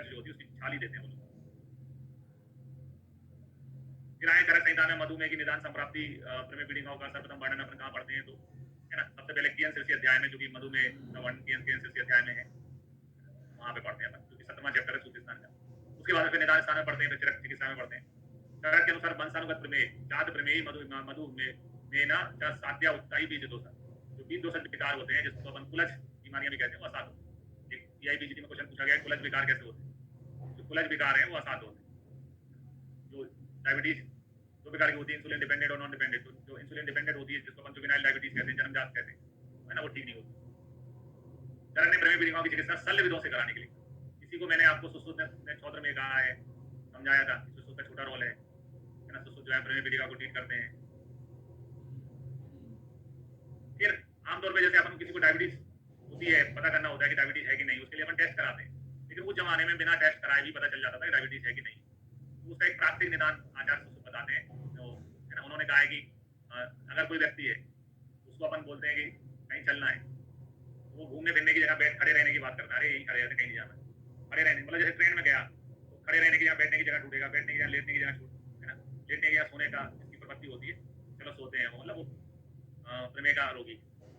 जो होती है उसकी छाल ही देते हैं वो लोग। किराए चरक संहिता में मधुमेह की निदान संप्राप्ति प्रमेय पीड़िकाओं का सर्वप्रथम वर्णन अपन कहाँ पढ़ते हैं, तो है ना, सबसे पहले कियन शीर्षी अध्याय में, जो कि मधुमेह का वर्णन कियन शीर्षी अध्याय में है, वहां पे पढ़ते हैं अपन, जो कि 7वां चैप्टर है सूत्र स्नान का। उसके बाद फिर निदान स्थान में पढ़ते हैं, फिर चरक चिकित्सा में पढ़ते हैं। चरक के अनुसार वंशानुगत प्रमेय, जात प्रमेय, मधुमेह ना साध्या उत्साही बीज दोष, जो बीज दोष विकार होते हैं जिसको अपन कुलज बीमारियां भी कहते हैं, वो असाध होते हैं। एक पीआईबीजीडी में क्वेश्चन पूछा गया है, कुलज विकार कैसे होते हैं, जो कुलज विकार है वो असाध होते हैं। जो डायबिटीज दो प्रकार की होती है, इंसुलिन डिपेंडेंट और नॉन डिपेंडेंट। जो इंसुलिन डिपेंडेंट होती है जिसको अपन जुवेनाइल डायबिटीज कहते हैं, जन्मजात कहते हैं, है ना, वो ठीक नहीं होती। चरण ने प्रमेय पीड़िकाओं की चिकित्सा शल्य विधियों से कराने के लिए, इसी को मैंने आपको सुश्रुत ने छौत्र में कहा है, समझाया था, सुश्रुत का छोटा रोल है ना, सुश्रुत जो है प्रमेय पीड़िका को ट्रीट करते हैं। फिर आमतौर पर जैसे अपन किसी को डायबिटीज होती है, पता करना होता है कि डायबिटीज है कि नहीं, उसके लिए अपन टेस्ट कराते हैं, लेकिन उस जमाने में बिना टेस्ट कराए भी पता चल जाता था कि डायबिटीज है कि नहीं। तो उसका एक प्राकृतिक निदान आचार्य सुश्रुत बताते हैं, तो है ना, उन्होंने कहा है कि अगर कोई व्यक्ति है उसको अपन बोलते हैं कि कहीं चलना है, तो वो घूमने फिरने की जगह बैठ खड़े रहने की बात करता है, अरे यहीं खड़े रहते, कहीं नहीं जाना, खड़े रहने, मतलब जैसे ट्रेन में गया तो खड़े रहने की जगह बैठने की जगह ढूंढेगा, बैठने की जगह लेटने की जगह छूट, है ना, लेटने की जगह सोने का इसकी प्रवृत्ति होती है, चलो सोते हैं, मतलब वो प्रमेय का रोगी।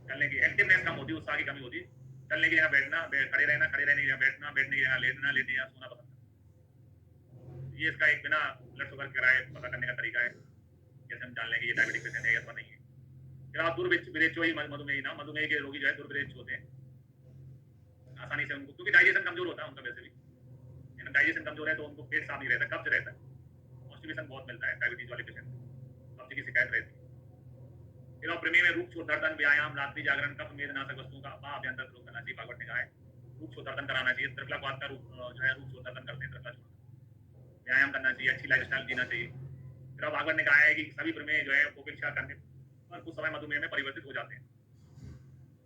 चलने की एक्टिवनेस कम होती है, उत्साह की कमी होती है, चलने की जगह बैठना, खड़े रहना, खड़े रहने की जगह बैठना, बैठने की जगह लेटना, लेटने की जगह सोना पसंद करना। ये इसका एक बिना ब्लड शुगर कराए पता करने का तरीका है, कैसे हम जान लेंगे ये डायबिटिक पेशेंट है अथवा नहीं है। फिर आप दुर्विरेचो ही मधुमेह ना, मधुमेह के रोगी जो है दुर्विरेच होते हैं, आसानी से उनको, क्योंकि डाइजेशन कमजोर होता है उनका, वैसे भी डाइजेशन कमजोर है तो उनको पेट साफ नहीं रहता, कब्ज रहता है, कॉन्स्टिपेशन बहुत मिलता है डायबिटीज वाले पेशेंट को, कब्ज की शिकायत रहती है। फिर आप प्रमेय में रूप छोड़दर्दन, व्यायाम, रात्रि जागरण, कफ मेदनाशक वस्तुओं का अभ्यंतर प्रयोग करना चाहिए, भागवत ने कहा है रूप छोड़दर्दन कराना चाहिए, त्रिफलापात का रूप जो है रूप छोड़दर्दन करते हैं, त्रिफला छोड़, व्यायाम करना चाहिए, अच्छी लाइफस्टाइल जीना चाहिए। फिर भागवत ने कहा है कि सभी प्रमेय जो है उपेक्षा करने पर कुछ समय मधुमेह में परिवर्तित हो जाते हैं,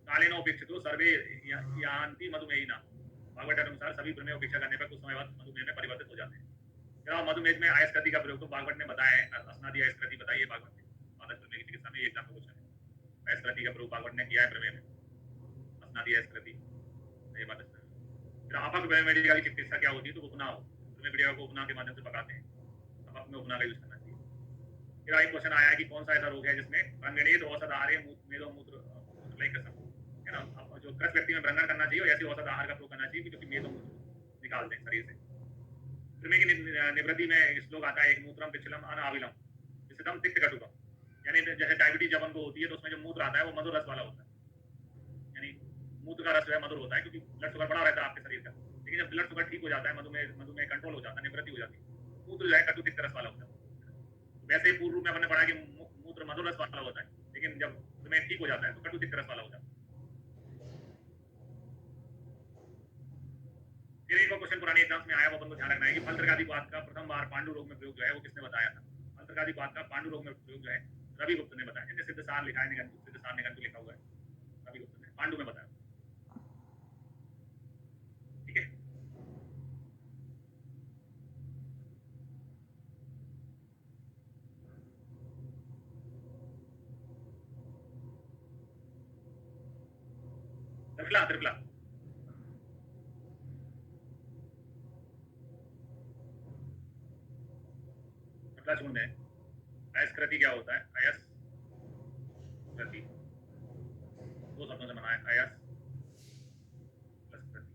कालीन उपेक्षित सर्वे यान्ति मधुमेहिना, भागवत के अनुसार सभी प्रमेय उपेक्षा करने पर कुछ समय बाद मधुमेह में परिवर्तित हो जाते हैं। फिर मधुमेह में आयस्कृति का प्रयोग, तो भागवत ने बताया है, स्नादि आयस्कृति बताइए भागवत ने, मादक प्रमेय की चिकित्सा में एग्जाम क्वेश्चन है, आयस्कृति का प्रयोग भागवत ने किया है प्रमेय में, स्नादि आयस्कृति। फिर आपक मेडिका की चिकित्सा क्या होती है, तो उपनाव, प्रमेय पीड़िका को उपनाव के माध्यम से पकाते हैं, आपक में उपनाव का यूज करना चाहिए। फिर एक क्वेश्चन आया कि कौन सा ऐसा रोग है जिसमें अंगणित औषध आहार मेदो मूत्र है ना, जो ग्रस्त व्यक्ति में भ्रंगण करना चाहिए और ऐसे औषध आहार का प्रयोग करना चाहिए जो कि मेदो मूत्र निकाल दें शरीर से। प्रमेय की निवृत्ति में श्लोक आता है, एक मूत्रम पिछलम अनाविलम विशदम तिक्त कटुकम, यानी जैसे डायबिटीज जब उनको होती है तो उसमें जो मूत्र आता है वो मधुर रस वाला होता है, यानी मूत्र का रस जो है मधुर होता है, क्योंकि ब्लड शुगर बढ़ा रहता है आपके शरीर का। लेकिन जब ब्लड शुगर ठीक हो जाता है, मधुमेह कंट्रोल हो जाता है, निवृत्ति हो जाती है, मूत्र जो है कटु तिक्त रस वाला होता है। वैसे ही पूर्व रूप में हमने पढ़ा कि मूत्र मधुर रस वाला होता है, लेकिन जब मधुमेह ठीक हो जाता है तो कटु तिक्त रस वाला होता है। फिर एक और क्वेश्चन पुरानी एग्जाम्स में आया, वो अपन को ध्यान रखना है कि फल त्रिकादिपात का प्रथम बार पांडु रोग में प्रयोग जो है वो किसने बताया था? फल त्रिकादिपात का पांडु रोग में प्रयोग जो है रवि गुप्त ने बताया। जैसे सिद्धसार लिखा है, सिद्धसार निघंटु लिखा हुआ है, रवि गुप्त ने पांडु में बताया। ठीक है, त्रिफला त्रिफला त्रिफला चूर्ण है। अयस्कृति क्या होता है? अयस कृति, दो शब्दों से बना है, अयस प्लस कृति।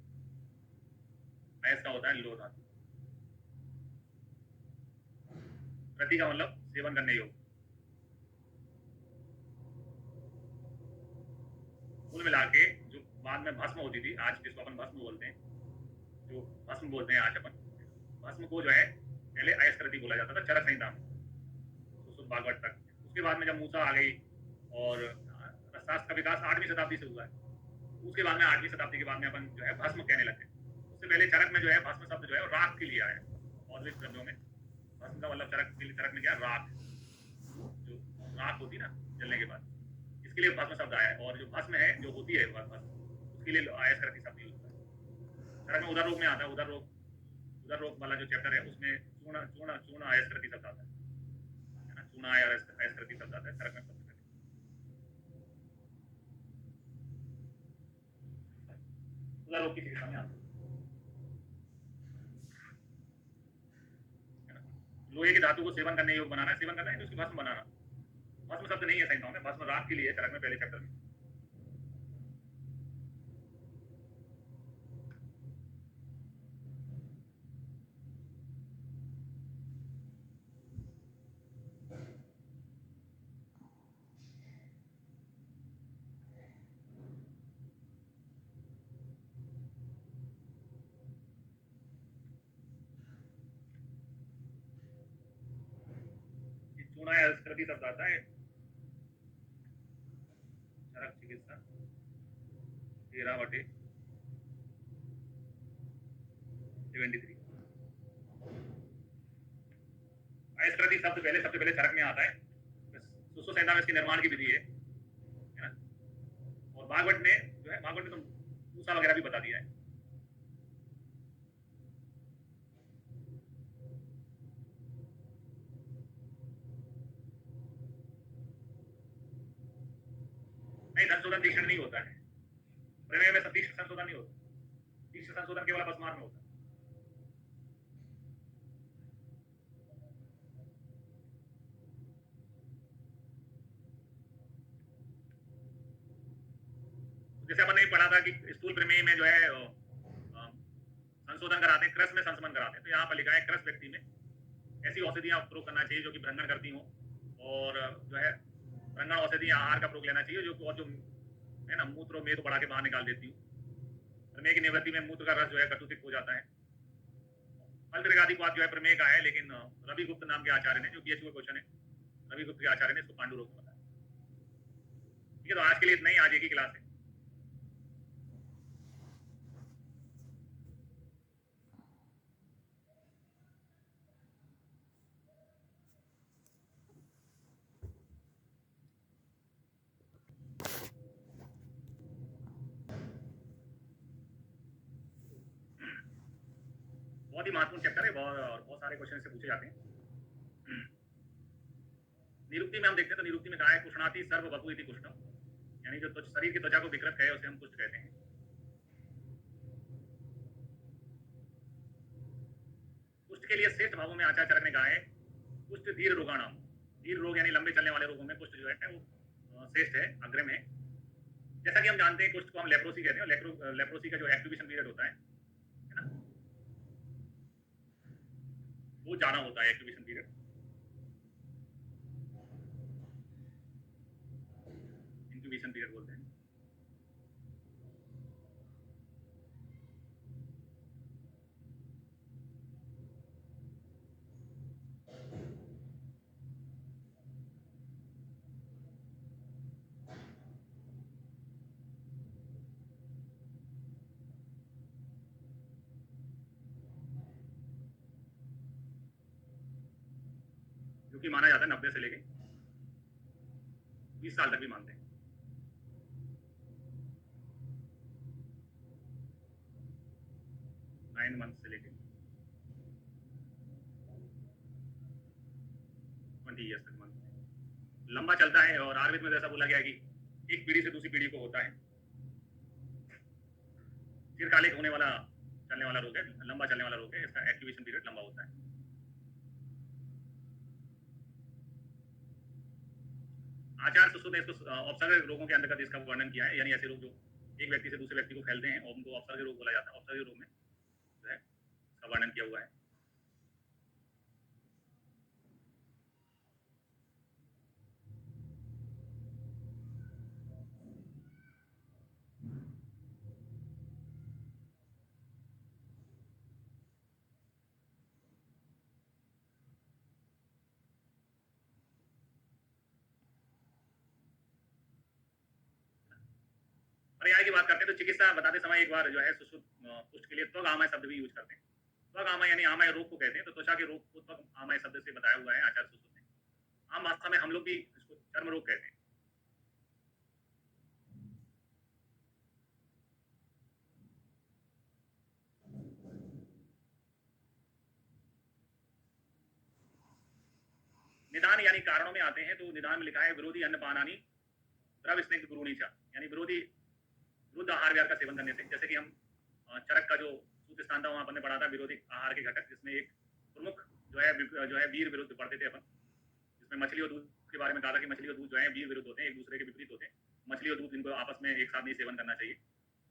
अयस का होता है लोह धातु, कृति का मतलब सेवन करने योग्य। कुल मिला के जो बाद में भस्म होती थी, आज जिसको अपन भस्म बोलते हैं, जो भस्म बोलते हैं आज अपन, भस्म को जो है पहले अयस्कृति बोला जाता था चरक संहिता में, तो भागवत तक। उसके बाद में जब मूसा आ गई और रसशास्त्र का विकास 8वीं शताब्दी से हुआ है, उसके बाद में 8वीं शताब्दी के बाद में अपन जो है भस्म कहने लगे। उससे पहले चरक में जो है भस्म शब्द जो है राख के लिए आया है। मौलिक ग्रंथों में भस्म का मतलब चरक के लिए, चरक में क्या राख, जो राख होती ना जलने के बाद, इसके लिए भस्म शब्द आया है। और जो भस्म है जो होती है भस्म, उसके लिए अयस्कृति शब्द यूज होता है। चरक में उदर रोग में आता है, उदर रोग वाला जो चैप्टर है उसमें चूर्ण चूर्ण चूर्ण अयस्कृति शब्द आता है, चूर्ण अयस्कृति शब्द आता है चरक में। उदर रोग की चिकित्सा में आता है। लोहे की धातु को सेवन करने योग्य बनाना, सेवन करना है तो उसकी भस्म बनाना। भस्म शब्द नहीं है संहिताओं में, भस्म राख के लिए चरक में पहले चैप्टर में। चूना अयस्कृति शब्द आता है चरक चिकित्सा 13/73। अयस्कृति शब्द सबसे पहले चरक में आता है। सुसु संहिता में इसके निर्माण की विधि है ना। और भागवत में जो है, भागवत में तो मूसा वगैरह भी बता दिया है। नहीं, संशोधन तीक्ष्ण नहीं होता है, प्रमेय में तीक्ष्ण संशोधन नहीं होता। तीक्ष्ण संशोधन केवल अपस्मार में होता है। जैसे अपन ने पढ़ा था कि स्थूल प्रमेय में जो है संशोधन कराते हैं, क्रस में संशोधन कराते हैं। तो यहाँ पर लिखा है क्रस व्यक्ति में ऐसी औषधियां प्रयोग करना चाहिए जो कि भ्रंगण करती हो, और जो है भ्रंगण औषधि आहार का प्रयोग लेना चाहिए जो है ना मूत्र में तो बढ़ा के बाहर निकाल देती हूँ। प्रमेय की निवृत्ति में मूत्र का रस जो है कटुतिक्त हो जाता है। फल त्रिकादिपात जो है प्रमेय का है, लेकिन रवि गुप्त नाम के आचार्य ने, जो बीएचयू का क्वेश्चन है, रवि गुप्त के आचार्य ने इसको पांडु रोग बताया। ठीक है, तो आज के लिए इतना ही, आज एक ही क्लास है। बहुत ही महत्वपूर्ण चैप्टर है, बहुत सारे क्वेश्चन से पूछे जाते हैं। निरुक्ति में हम देखते हैं तो निरुक्ति में कहा है कुष्णाति सर्व वपु इति कुष्णम, यानी जो शरीर की त्वचा को विकृत है उसे हम कुष्ठ कहते हैं। कुष्ठ के लिए श्रेष्ठ भावों में आचार्य चरक ने कहा है कुष्ठ धीर रोगाणाम, धीर रोग यानी लंबे चलने वाले रोगों में कुष्ठ जो है वो श्रेष्ठ है, अग्रम है। जैसा कि हम जानते हैं कुष्ठ को हम लेप्रोसी कहते हैं। लेप्रोसी का जो एक्टिवेशन पीरियड होता है ना, वो ज्यादा होता है एक्टिवेशन पीरियड। इंक्यूबेशन पीरियड बोलते हैं। जबकि माना जाता है 90 से लेके 20 साल तक भी मानते हैं। 9 मंथ से लेके 20 ईयर्स तक मानते हैं। लंबा चलता है और आयुर्वेद में ऐसा बोला गया है कि एक पीढ़ी से दूसरी पीढ़ी को होता है। दीर्घकालिक होने वाला चलने वाला रोग है, लंबा चलने वाला रोग है, इसका एक्टिवेशन पीरियड लंबा होता है। आचार्य सुश्रुत ने इसको औपसर्गिक रोगों के अंतर्गत इसका वर्णन किया है, यानी ऐसे रोग जो एक व्यक्ति से दूसरे व्यक्ति को फैलते हैं और उनको औपसर्गिक रोग बोला जाता है। औपसर्गिक रोग में जो है इसका वर्णन किया हुआ है। पर्याय की बात करते हैं तो चिकित्सा बताते समय एक बार जो है सुश्रुत पुष्ट के लिए त्वगामय शब्द भी यूज करते हैं। त्वगामय यानी आमय रोग को कहते हैं, तो त्वचा के रोग को त्वगामय शब्द से बताया हुआ है आचार्य सुश्रुत ने। आम भाषा में हम लोग भी इसको चर्म रोग कहते हैं। निदान यानी कारणों में आते हैं तो निदान में लिखा है विरोधी अन्नपानानि द्रव स्निग्ध गुरुणीचा, यानी विरोधी विरुद्ध आहार विहार का सेवन करने से। जैसे कि हम चरक का जो सूत्र स्थान था वहां अपन ने पढ़ा था विरोधी आहार के घटक, जिसमें एक प्रमुख जो है वीर विरुद्ध पढ़ते थे अपन, जिसमें मछली और दूध के बारे में कहा था कि मछली और दूध जो है वीर विरुद्ध होते हैं, एक दूसरे के विपरीत होते हैं। मछली और दूध इनको आपस में एक साथ नहीं सेवन करना चाहिए।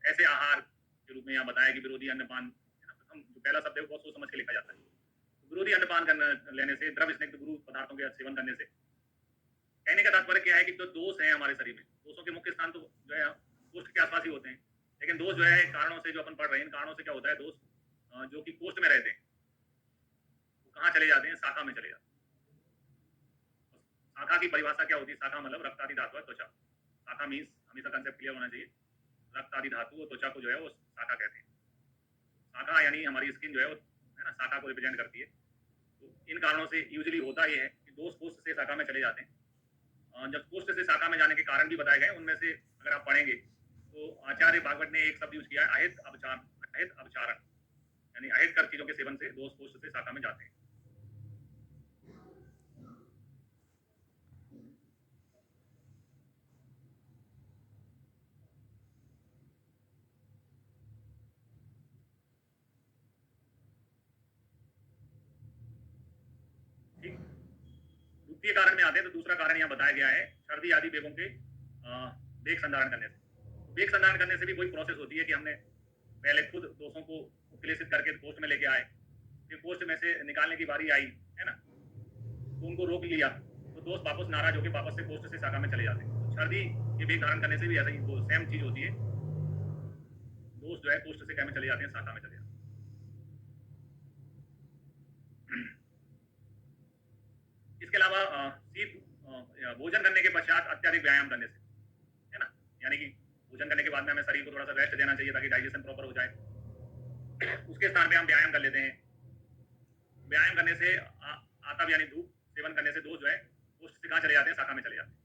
ऐसे आहार के रूप में यहाँ बताया कि विरोधी अन्नपान, प्रथम जो पहला शब्द है वो बहुत सोच समझ के लिखा जाता है। विरोधी अन्नपान लेने से, द्रव स्निग्ध गुरु पदार्थों के सेवन करने से, कहने का तात्पर्य क्या है कि जो दोष है हमारे शरीर में, दोषों के मुख्य स्थान तो जो है कोष्ठ के आसपास ही होते हैं, लेकिन दोष जो है कारणों से जो अपन पढ़ रहे हैं, इन कारणों से क्या होता है, दोष जो कि कोष्ठ में रहते हैं वो कहाँ चले जाते हैं, शाखा में चले जाते हैं। शाखा की परिभाषा क्या होती है? शाखा मतलब रक्त आदि धातु है, त्वचा। शाखा मीन्स हमेशा कंसेप्ट क्लियर होना चाहिए, रक्त आदि धातु और त्वचा को जो है वो शाखा कहते हैं। शाखा यानी हमारी स्किन जो है वो है ना, शाखा को रिप्रेजेंट करती है। तो इन कारणों से यूजुअली होता ये है कि दोष कोष्ठ से शाखा में चले जाते हैं। जब कोष्ठ से शाखा में जाने के कारण भी बताए गए, उनमें से अगर आप पढ़ेंगे तो आचार्य भागवत ने एक शब्द यूज किया है अहित अपचारण, यानी अहित कर चीजों के सेवन से दोष कोष्ठ से शाखा में जाते हैं। ठीक, द्वितीय कारण में आते हैं तो दूसरा कारण यहाँ बताया गया है सर्दी आदि बेगों के वेग संधारण करने से। वेग संधारण करने से भी कोई प्रोसेस होती है कि हमने पहले खुद दोषों को क्लेशित करके कोष्ठ में लेके आए, फिर कोष्ठ में से निकालने की बारी आई है ना, तो उनको रोक लिया, तो दोष वापस नाराज होकर वापस से कोष्ठ से शाखा में चले जाते हैं। तो सर्दी के वेग धारण करने से भी ऐसा ही सेम चीज होती है, दोष जो है कोष्ठ से क्या में चले जाते हैं, शाखा में चले जाते हैं। इसके अलावा शीत भोजन करने के पश्चात अत्यधिक व्यायाम करने से, है ना, यानी कि भोजन करने के बाद में हमें शरीर को थोड़ा सा रेस्ट देना चाहिए ताकि डाइजेशन प्रॉपर हो जाए। उसके स्थान पे हम व्यायाम कर लेते हैं। व्यायाम करने से आतप यानी धूप सेवन करने से दोष जो है कोष्ठ से कहाँ चले जाते हैं, शाखा में चले जाते हैं।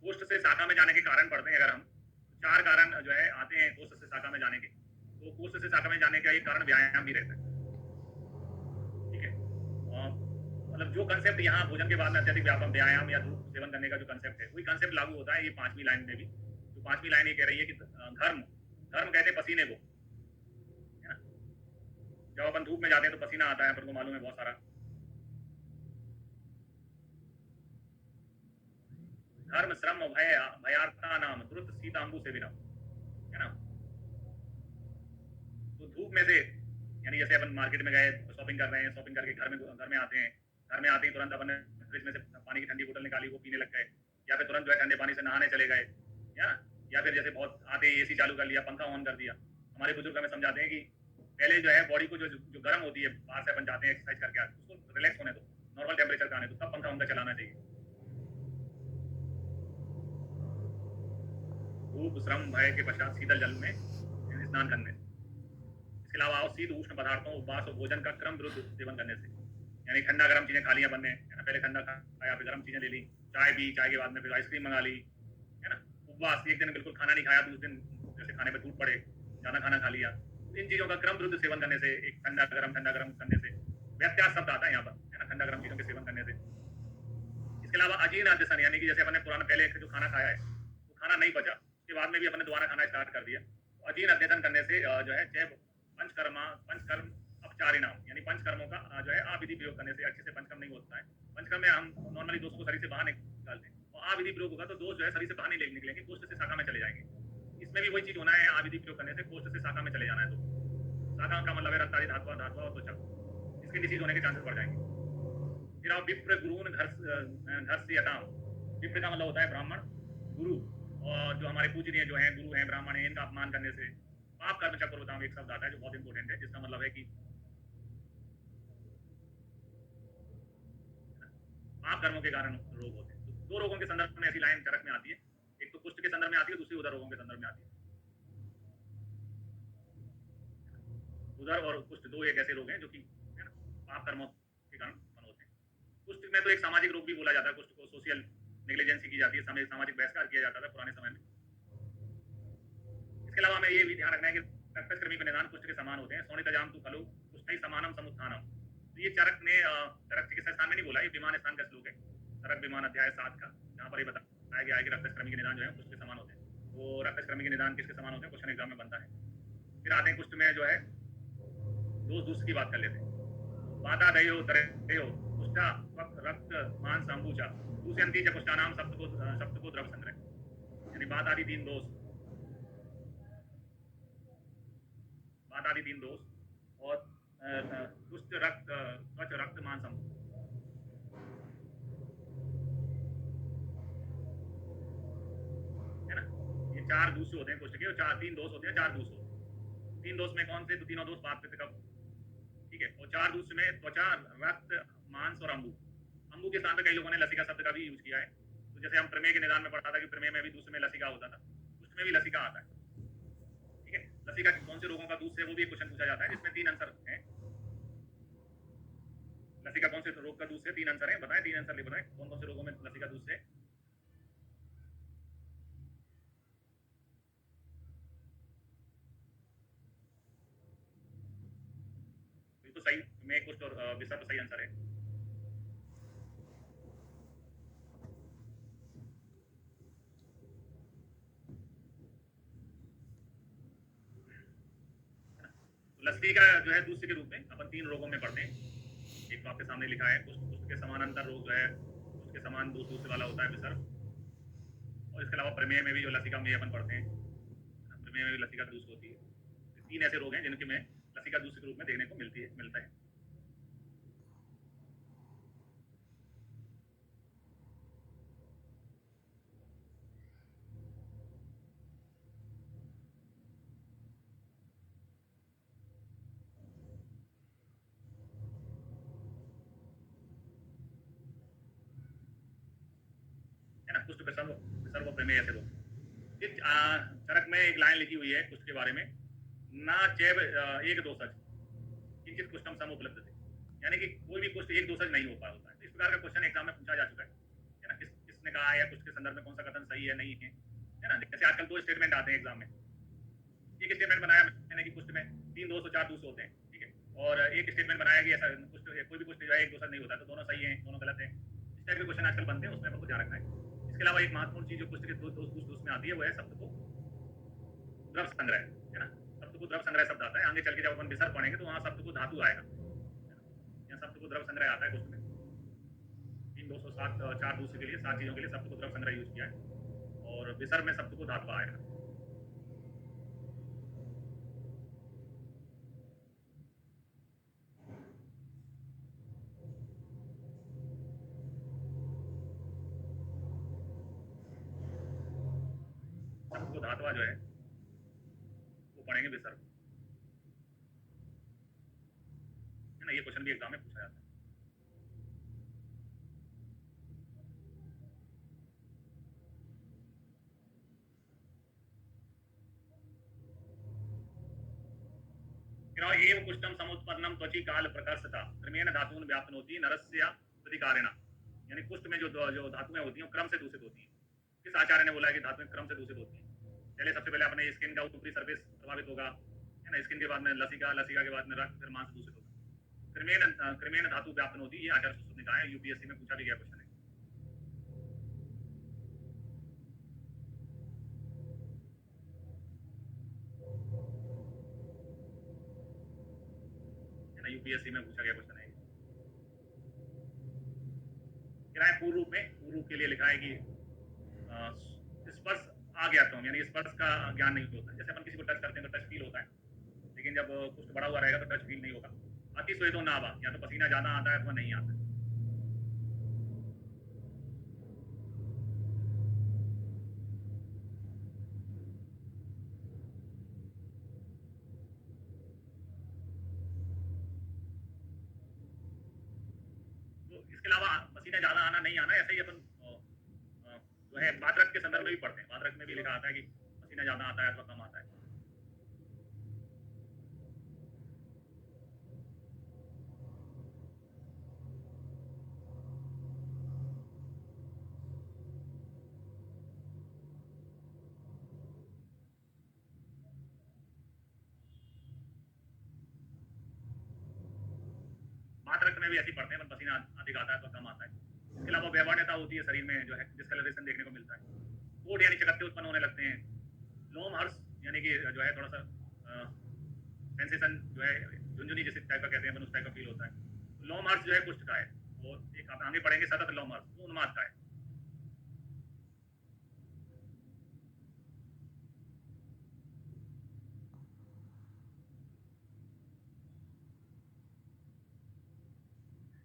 कोष्ठ से शाखा में जाने के कारण पढ़ते हैं अगर हम, चार कारण जो है आते हैं कोष्ठ से शाखा में जाने के। तो कोष्ठ से शाखा में जाने का एक कारण व्यायाम भी रहता है। ठीक है, मतलब जो कंसेप्ट यहाँ भोजन के बाद में अत्यधिक व्यायाम या धूप सेवन करने का जो कंसेप्ट है, वही कंसेप्ट लागू होता है ये 5वीं लाइन में भी। जो 5वीं लाइन ये कह रही है कि धर्म कहते हैं पसीने को, है ना। जब अपन धूप में जाते हैं तो पसीना आता है, अपन को मालूम है बहुत सारा। धर्म श्रम भयार्था नाम द्रुत सीतांबु से बिना, है ना। तो धूप में से यानी जैसे अपन मार्केट में गए शॉपिंग कर रहे हैं, शॉपिंग करके घर में आते हैं, घर में आते ही तुरंत अपन फ्रिज में से पानी की ठंडी बोतल निकाली, वो पीने लग गए, या फिर तुरंत जो है ठंडे पानी से नहाने चले गए, या फिर जैसे बहुत आते ही एसी चालू कर लिया, पंखा ऑन कर दिया। हमारे बुजुर्ग हमें समझाते हैं कि पहले जो है बॉडी को जो गर्म होती है, बाहर से अपन जाते हैं एक्सरसाइज करके आते, उसको रिलैक्स होने दो, नॉर्मल टेम्परेचर का आने दो, तब पंखा उनका चलाना चाहिए। धूप श्रम भय के पश्चात शीतल जल में स्नान करने से। इसके अलावा शीत उष्ण पदार्थों, उपवास और भोजन का क्रम विरुद्ध सेवन करने से, यानी ठंडा गर्म चीजें खा लिया बनने, है ना, पहले ठंडा खाया फिर गर्म चीजें ले ली, चाय पी, चाय के बाद में फिर आइसक्रीम मंगा ली, है ना, उपवास, एक दिन बिल्कुल खाना नहीं खाया, दूसरे दिन जैसे खाने पे टूट पड़े, ज्यादा खाना खा लिया। इन चीजों का क्रम विरुद्ध सेवन करने से, एक ठंडा गर्म करने से, व्यत्यास शब्द आता है यहाँ पर, है ना, ठंडा गर्म चीजों के सेवन करने से। इसके अलावा अजीर्ण अध्यसन, यानी कि जैसे अपने पुराना पहले जो खाना खाया है वो खाना नहीं बचा, उसके बाद में भी अपने दोबारा खाना स्टार्ट कर दिया, तो अजीर्ण अध्यसन करने से जो है जैव पंचकर्म अपचारिणाम, यानी पंचकर्मों का जो है अविधि प्रयोग करने से, अच्छे से पंचकर्म नहीं होता है। पंचकर्म में हम नॉर्मली दोषों को शरीर से बाहर निकालते हैं, और अविधि प्रयोग होगा तो दोष जो है शरीर से बाहर नहीं निकलेंगे, कोष्ठ से शाखा में चले जाएंगे। इसमें भी वही चीज होना है, अविधि प्रयोग करने से कोष्ठ से शाखा में चले जाना है, तो शाखा का मतलब है रक्तादि धातुआ और त्वचा, इसके डिसीज होने के चांसेस बढ़ जाएंगे। फिर आप विप्र गुरुन घर्षयताम, विप्र का मतलब होता है ब्राह्मण, गुरु, और जो हमारे पूजनीय जो है गुरु हैं, ब्राह्मण हैं, इनका अपमान करने से। पाप कर्म चक्र एक शब्द आता है जो बहुत इंपॉर्टेंट है, जिसका मतलब है कि पाप कर्मों के कारण रोग होते हैं। तो दो रोगों के संदर्भ में ऐसी लाइन चरक में आती है, एक तो कुष्ठ के संदर्भ में आती है, दूसरी उदर रोगों के संदर्भ में आती है। उदर और कुष्ठ दो एक ऐसे रोग हैं जो कि, है ना, पाप कर्मों के कारण उत्पन्न होते हैं। कुष्ठ में तो एक सामाजिक रोग भी बोला जाता है, कुष्ठ को सोशल नेग्लिजेंसी की जाती है, सामाजिक बहिष्कार किया जाता था पुराने समय में। इसके अलावा हमें ये भी ध्यान रखना है कि रक्तकृमि के निदान कुष्ठ के समान होते हैं, सोनितजाम तु खलु कुष्ठै समानम समुत्थानम। तो ये चरक ने चरक चिकित्सा स्थान में नहीं बोला, ये विमान स्थान का श्लोक है, चरक विमान अध्याय 7 का, जहाँ पर ये बताया गया है कि रक्तकृमि के निदान जो है कुष्ठ के समान होते हैं। तो रक्तकृमि के निदान किसके समान होते हैं, क्वेश्चन एग्जाम में बनता है। फिर आते हैं कुष्ठ में जो है दोष दूसरी की बात कर लेते हैं। बाधा दयो तरयो कुष्ठा रक्त मांस अंबुजा दूसयंती च कुष्ठानाम सप्तको द्रव संग्रह, यानी बात आदि तीन दोष, बात आदि तीन दोष और कुष्ठ रक्त त्वच रक्त मांस अंबु, है ना, ये चार दूष होते हैं कुष्ठ के, और तीन दोष होते हैं, चार दोष होते हैं। तीन दोष में कौन से, तो तीनों दोष बात पे कब, ठीक है। और चार दूष में त्वचा रक्त मांस और अंबु, अंबु के स्थान पे कई लोगों ने लसिका शब्द का भी यूज किया है। तो जैसे हम प्रमेय के निदान में पढ़ा था कि प्रमेय में भी दूसरे में लसिका होता था, कुष्ठ में भी लसिका आता है, ठीक है। लसिका कौन से रोगों का दूष है वो भी क्वेश्चन पूछा जाता है, जिसमें तीन आंसर है। लसिका कौन से रोग का दूष है, तीन आंसर है, बताएं, तीन आंसर ले बताएं, कौन कौन से रोगों में लसिका दूष है। बिल्कुल सही, में कुष्ठ और विषम सही आंसर है। लसिका जो है दूसरे के रूप में अपन तीन रोगों में पढ़ते हैं। एक तो आपके सामने लिखा है कुष्ठ, कुष्ठ के समानांतर रोग जो है कुष्ठ के समान दूसरे वाला होता है विसर्ग, और इसके अलावा प्रमेय में भी जो लसिका में अपन पढ़ते हैं, प्रमेय में भी लसिका दूष होती है। तीन ऐसे रोग हैं जिनके में लसिका दूष के रूप में देखने को मिलता है। है ना, कुष्ठ विसर्ग प्रमेय ऐसे रोग। फिर चरक में एक लाइन लिखी हुई है कुष्ठ के बारे में, ना चैव एक दोषज किंचित कुष्ठम सम उपलब्ध थे, यानी कि कोई भी कुष्ठ एक दोषज नहीं हो पा होता है। तो इस प्रकार का क्वेश्चन एग्जाम में पूछा जा चुका है ना, किसने कहा है, या कुष्ठ के संदर्भ में कौन सा कथन सही है नहीं है ना। जैसे आजकल दो स्टेटमेंट आते हैं एग्जाम में, एक स्टेटमेंट बनाया मैंने कि कुष्ठ में तीन दोष और चार दोष होते हैं, ठीक है, और एक स्टेटमेंट बनाया कि ऐसा कुष्ठ कोई भी कुष्ठ जो है एक दोषज नहीं होता, तो दोनों सही है दोनों गलत है। इस टाइप के क्वेश्चन आजकल बनते हैं, उसमें आपको ध्यान रखना है। इसके अलावा एक महत्वपूर्ण चीज जो कुष्ठ के दोष में आती है वो है शब्द को द्रव संग्रह, है ना, शब्द को द्रव संग्रह शब्द आता है। आगे चल के जब अपन विसर्ग पढ़ेंगे तो वहां शब्द को धातु आएगा, यहाँ शब्द को द्रव संग्रह आता है कुष्ठ में। तीन दोष और सात चार दूसरे के लिए, सात चीजों के लिए शब्द को द्रव संग्रह यूज किया है, और विसर्ग में शब्द को धातु आएगा। शब्द को धातुआ जो है वो पढ़ेंगे विसर्ग, है ना, ये क्वेश्चन भी एग्जाम में पूछा जाता है। एव कुष्ठम समुत्पन्नम त्वचि काल प्रकर्षता क्रमेण धातून व्याप्नोति नरस्य प्रतिकारेण, यानी कुष्ठ में जो धातुएं होती हैं क्रम से दूषित होती हैं। किस आचार्य ने बोला है कि धातुएं क्रम से दूषित होती हैं? चलिए सबसे पहले अपने स्किन का ऊपरी सर्फेस प्रभावित होगा, है ना, स्किन के बाद में लसिका, लसिका के बाद में रक्त, फिर मांस दूषित होगा। क्रमेण क्रमेण धातु व्याप्नोति, ये आचार्य सुश्रुत ने कहा है, यूपीएससी में पूछा भी गया क्वेश्चन है ना, यूपीएससी में पूछा गया क्वेश्चन है। क्या है पूर्व रूप में? पूर्व रूप के लिए लिखा है कि स्पर्श आ गया तो यानी स्पर्श का ज्ञान नहीं होता। जैसे अपन किसी को टच करते हैं तो टच फील होता है, लेकिन जब कुछ बड़ा हुआ रहेगा तो टच फील नहीं होगा। अति स्वेदो नावा, या तो पसीना ज्यादा आता है अथवा नहीं आता है। तो इसके अलावा पसीना ज्यादा आना नहीं आना, ऐसे ही अपन जो है वातरक के संदर्भ में भी पढ़ते हैं। वातरक में भी लिखा आता है कि पसीना ज्यादा आता है अथवा कम आता है। मात्रक में भी ऐसी पढ़ते हैं, पसीना अधिक आता है तो कम आता है। इसके अलावा व्यवहार्यता होती है शरीर में, जो है डिस्कलरेशन देखने को मिलता है। कोड यानी चकत्ते उत्पन्न होने लगते हैं। लोम हर्ष यानी कि जो है थोड़ा सा सेंसेशन जो है झुंझुनी जैसे टाइप का कहते हैं, उस टाइप का फील होता है। लोम हर्ष जो है कुष्ठ का है, और एक आप आगे पढ़ेंगे सतत लोम हर्ष, वो उन्माद का है।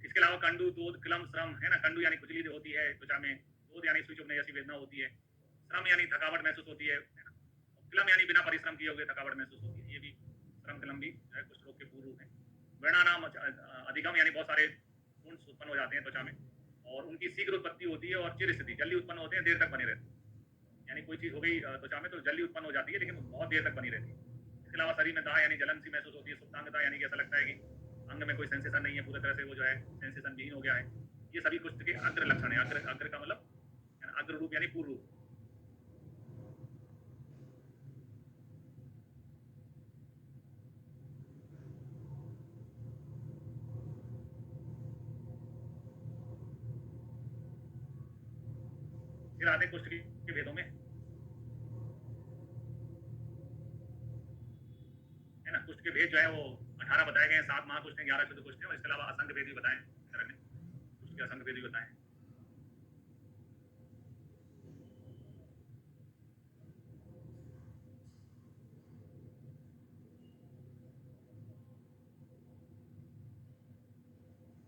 इसके अलावा कंडू, दूध, क्लम, श्रम, है ना, कंडू यानी खुजली होती है त्वचा में, दूध यानी सुई चुभने जैसी वेदना होती है, श्रम यानी थकावट महसूस होती है ना, क्लम यानी बिना परिश्रम किए हुए थकावट महसूस होती है। ये भी श्रम क्लम भी जो है कुछ रोग के पूर्व रूप है। वर्णानाम अधिगम यानी बहुत सारे गुण उत्पन्न हो जाते हैं त्वचा में, और उनकी शीघ्र उत्पत्ति होती है, और चिर स्थिति जल्दी उत्पन्न होते हैं, देर तक बने रहते हैं। यानी कोई चीज हो गई त्वचा में तो जल्दी उत्पन्न हो जाती है, लेकिन बहुत देर तक बनी रहती है। इसके अलावा शरीर में दाह यानी जलन सी महसूस होती है। सुप्तांगता यानी कि ऐसा लगता है कि अंग में कोई सेंसेशन नहीं है, पूरी तरह से वो जो है सेंसेशन विहीन हो गया है। ये सभी कुष्ठ के अग्र लक्षण है। अग्र, अग्र का मतलब अग्र रूप यानी पूर्व रूप। फिर आते कुष्ठ के भेदों में, है ना। कुष्ठ के भेद जो है वो 18 बताए गए हैं। 7 महाकुष्ठ हैं, 11 शुद्ध कुष्ठ हैं, और इसके अलावा असंख्य भेद भी बताए हैं। कुष्ठ के असंख्य भेद भी बताए हैं।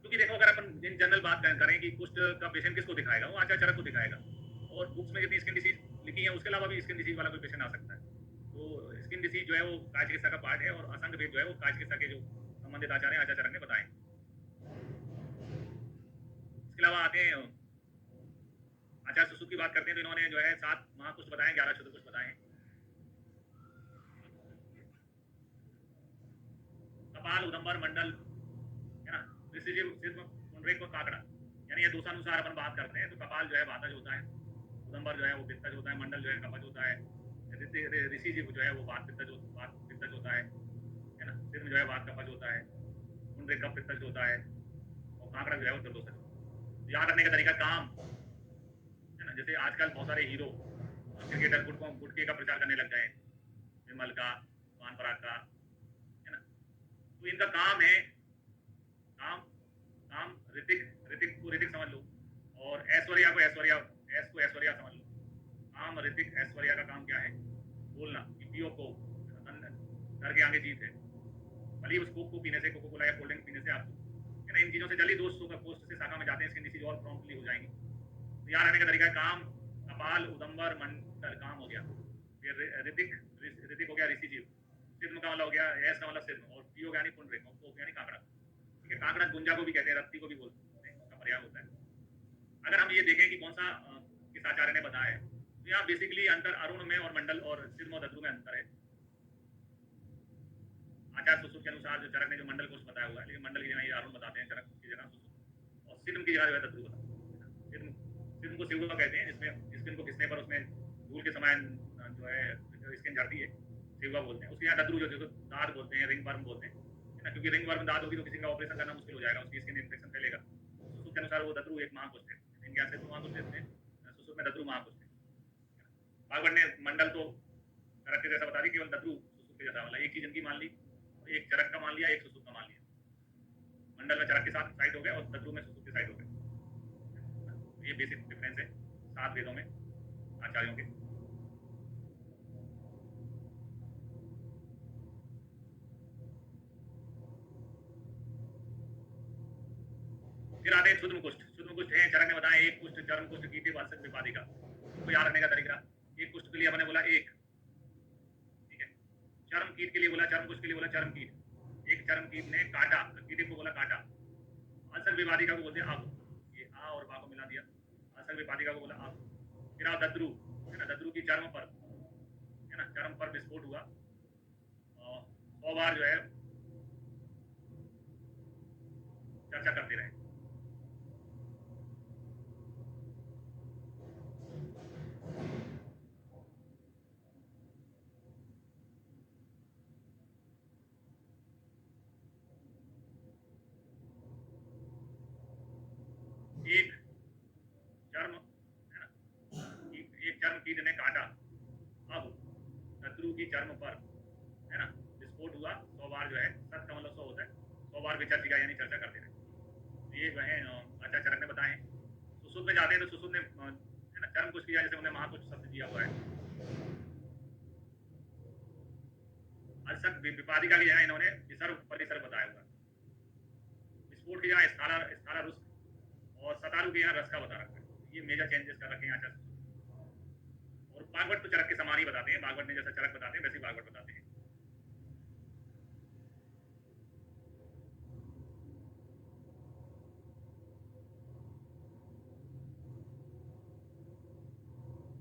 क्योंकि देखो, अगर अपन इन जनरल बात करें कि कुष्ठ का पेशेंट किसको दिखाएगा, वो आचार्य चरक को दिखाएगा। और बुक्स में जितनी स्किन डिसीज लिखी है उसके अलावा भी स्किन डिसीज वाला कोई पेशेंट आ सकता है। तो स्किन डिसीज जो है वो काय चिकित्सा का पार्ट है, और असंख्य भेद जो है वो काय चिकित्सा के जो संबंधित आचार्य हैं, आचार्य चरक ने बताए। इसके अलावा आते हैं आचार्य सुश्रुत की बात करते हैं, तो इन्होंने जो है 7 महाकुष्ठ बताए, 11 शुद्ध कुष्ठ बताए। कपाल, उदंबर, मंडल, है ना, ऋषिजीव, सिद्ध, पुंडरीक और काकड़ा, यानी ये दोषानुसार अपन बात करते हैं तो कपाल जो है वातज होता है, उदंबर जो है वो पित्तज होता है, मंडल जो है कफज होता है, ऋषिजीव जो है वो वात पित्तज होता है ना, सिद्ध जो है वात कफज होता है, पुंडरीक कफ पित्तज होता है, और काकड़ा जो है वो त्रिदोषज होता है। याद रखने का तरीका काम, है ना, जैसे आजकल बहुत सारे हीरो क्रिकेटर गुटके का प्रचार करने लग गए, विमल का, पान पराग का, है ना। तो इनका काम है, काम काम ऋतिक, ऋतिक को ऋतिक समझ लो, और ऐश्वर्या को ऐश्वर्या, ऐस को ऐश्वर्या समझ लो। काम ऋतिक ऐश्वर्या का काम क्या है? बोलना, पियो को, घर के आगे जीत है। भले उस कोक को पीने से, कोको कोला या कोल्ड ड्रिंक पीने से आपको, है ना, इन चीजों से जल्दी दोस्तों का पोस्ट से शाखा में जाते हैं, स्किन डिसीज और प्रॉम्प्टली हो जाएंगी। तो यहाँ रहने का तरीका है काम, कपाल, उदंबर, मंडल, काम हो गया। फिर ऋतिक, ऋतिक हो गया ऋषिजीव, सिद्ध का मतलब हो गया ऐस का मतलब सिद्ध, और पियो यानी पुंडरीक, और कोक यानी काकड़ा। ठीक है, काकड़ा गुंजा को भी कहते हैं, रत्ती को भी बोलते हैं, उसका पर्याय होता है। अगर हम ये देखें कि कौन सा किस आचार्य ने बताया है, तो यहाँ बेसिकली अंतर अरुण में और मंडल और सिद्ध और धतु में अंतर है। आचार्य सुश्रुत के अनुसार जो चरक ने जो मंडल कोष बताया हुआ है, लेकिन मंडल की जगह ये अरुण बताते हैं, चरक की जगह सुश्रुत, और सिद्म की जगह जो है दद्रु बताते हैं। सिद्म सिद्म को सिवुआ कहते हैं, जिसमें स्किन को घिसने पर उसमें धूल के समान जो है स्किन झड़ती है, सिवुआ बोलते हैं। उसके यहाँ दद्रु जो दाद बोलते हैं, रिंग वर्म बोलते हैं, है ना, क्योंकि रिंग वर्म दाद होगी तो किसी का ऑपरेशन करना मुश्किल हो जाएगा, उसकी स्किन इन्फेक्शन फैलेगा। सुश्रुत के अनुसार वो दद्रु एक महाकुष्ठ है, इनके यहाँ सिद्ध महाकुष्ठ है, सुश्रुत में दद्रु महाकुष्ठ है। भागवत ने मंडल तो चरक के जैसा बता दी, केवल दद्रु सुश्रुत के जैसा, मतलब एक चीज इनकी मान ली, एक चरक का मान लिया, एक सुश्रुत का मान लिया। मंडल में चरक के साथ साइड हो गए और दद्रु में सुश्रुत के साइड हो गए। ये बेसिक डिफरेंस है 7 वेदों में आचार्यों के। फिर आते हैं क्षुद्र कुष्ठ। क्षुद्र कुष्ठ है, चरक ने बताया एक कुष्ठ, चरम कुष्ठ, कीटे, वात्सल्य, विपादिका। तो याद रखने का तरीका, एक कुष्ठ के लिए अपने बोला एक, ठीक है। चरम कीट के लिए बोला, चरम कुष्ठ के लिए बोला चरम कीट, एक चरम कीट ने काटा, कीटे को बोला काटा। असल विवादिका को बोलते हैं आग, ये आ और बा को मिला दिया, असल विवादिका को बोला आग। फिर आओ दद्रु, है ना, दद्रु की चर्म पर, है ना, चर्म पर विस्फोट हुआ, 100 बार जो है चर्चा करते रहे। एक चर्म, है ना, एक चर्म कीट ने काटा, अब दद्रु की चर्म पर, है ना, विस्फोट हुआ, 100 बार जो है, सत का मतलब 100 होता है, 100 बार विचर्चिका यानी चर्चा करते रहे। ये वह आचार्य चरक ने बताए। सुश्रुत में जाते हैं तो सुश्रुत ने, है ना, चर्म कुछ किया, जैसे उन्हें महाकुष्ठ शब्द दिया हुआ है। अलसक विपादिका की जगह इन्होंने विसर्ग परिसर्ग बताया हुआ है। विस्फोट की जगह स्थाला रुस्क, और सतारू के यहाँ रस का बता रखा है। ये मेजर चेंजेस कर रखे हैं आचार्य। और भागवत तो चरक के समान ही बताते हैं, भागवत ने जैसा चरक बताते हैं वैसे ही भागवत बताते हैं।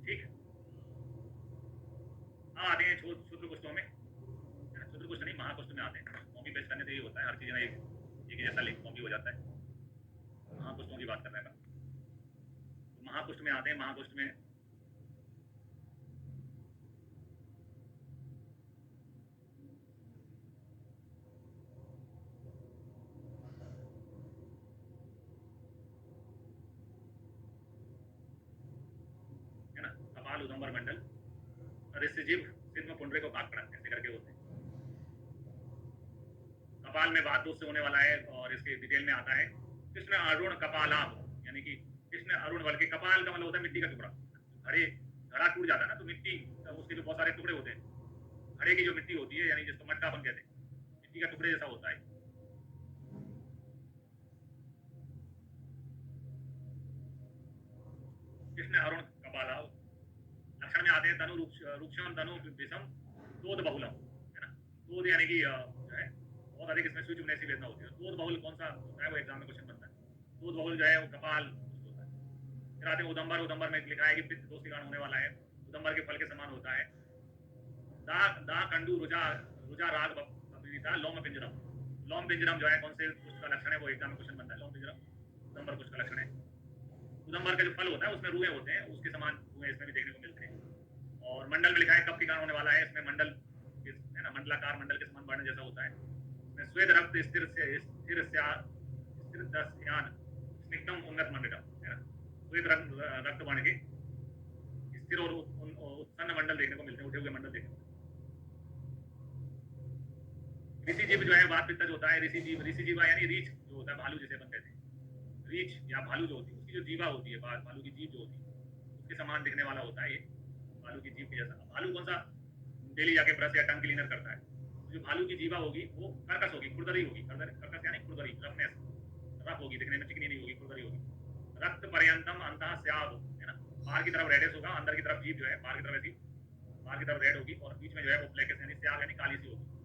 ठीक है, आते हैं क्षुद्र कुष्ठों में, क्षुद्र कुष्ठ नहीं महाकुष्ठ में आते हैं। कॉपी पेस्ट करने से ये होता है, हर चीज में एक जैसा लिंक कॉपी हो जाता है। महाकुष्ठों की बात कर रहे हैं, तो महाकुष्ठ में आते हैं। महाकुष्ठ में है ना, कपाल, उदंबर मंडल, ऋषिजीव, सिद्ध पुंडरे को भाग पड़ा, ऐसे करके होते हैं। कपाल में बात दोष से होने वाला है, और इसके डिटेल में आता है कृष्ण अरुण कपालाभ, यानी कि कृष्ण अरुण बल के, कपाल का मतलब होता है मिट्टी का टुकड़ा। घड़े, घड़ा टूट जाता है ना, तो मिट्टी, उसके जो बहुत सारे टुकड़े होते हैं, घड़े की जो मिट्टी होती है, यानी जिसको मटकापन कहते हैं, मिट्टी का टुकड़े जैसा होता है। कृष्ण अरुण कपालाभ। लक्षण में आते हैं तनु रूक्षम, तनु विषम, क्रोध बहुलम, है ना। क्रोध यानी कि जो है बहुत अधिक, इसमें स्विच ऐसी वेदना होती है। क्रोध बहुल कौन सा होता है, वो एग्जाम में क्वेश्चन बनता है। क्रोध बहुल जो है वो कपाल होता है। फिर आते हैं उदंबर। उदंबर में लिखा है कि पित्त दोष के कारण होने वाला है, उदंबर के फल के समान होता है। दा दा कंडू रुजा, रुजा राग बपीता, लोम पिंजरम। लोम पिंजरम जो है कौन से कुछ का लक्षण है, वो एग्जाम में क्वेश्चन बनता है। लोम पिंजरम उदंबर कुछ का लक्षण है। उदंबर का जो फल होता है उसमें रुए होते हैं, उसके समान रुए इसमें भी देखने को मिलते हैं। और मंडल में लिखा है कब के कारण होने वाला है, इसमें मंडल, है ना, मंडलाकार मंडल के समान वर्ण जैसा होता है। इसमें श्वेत रक्त, स्थिर से स्थिर स्थिर दस्यान, स्निग्धम उन्नत मंडलम, है ना, श्वेत रक्त वर्ण के स्थिर और उत्सन्न मंडल देखने को मिलते हैं, उठे हुए मंडल देखने को। ऋषि जीव जो है बात पित्तज होता है। ऋषि जीवा यानी रीछ जो होता है, भालू जिसे अपन कहते हैं, रीछ या भालू जो होती है, उसकी जो जीवा होती है, भालू की जीभ जो होती है, उसके समान दिखने वाला होता है ये, भालू की जीभ के जैसा। भालू कौन सा डेली जाके ब्रश या टंग क्लीनर करता है, तो जो भालू की जीवा होगी वो कर्कश होगी, खुरदरी होगी, कर्कश यानी खुरदरी, रफनेस, रफ होगी, दिखने में चिकनी नहीं होगी, खुरदरी होगी। रक्त पर्यंतम अंतः स्याद, है ना, बाहर की तरफ रेडिश होगा, अंदर की तरफ जीभ जो है बाहर की तरफ ऐसी, बाहर की तरफ रेड होगी, और बीच में जो है वो ब्लैक यानी स्याद यानी काली सी होगी।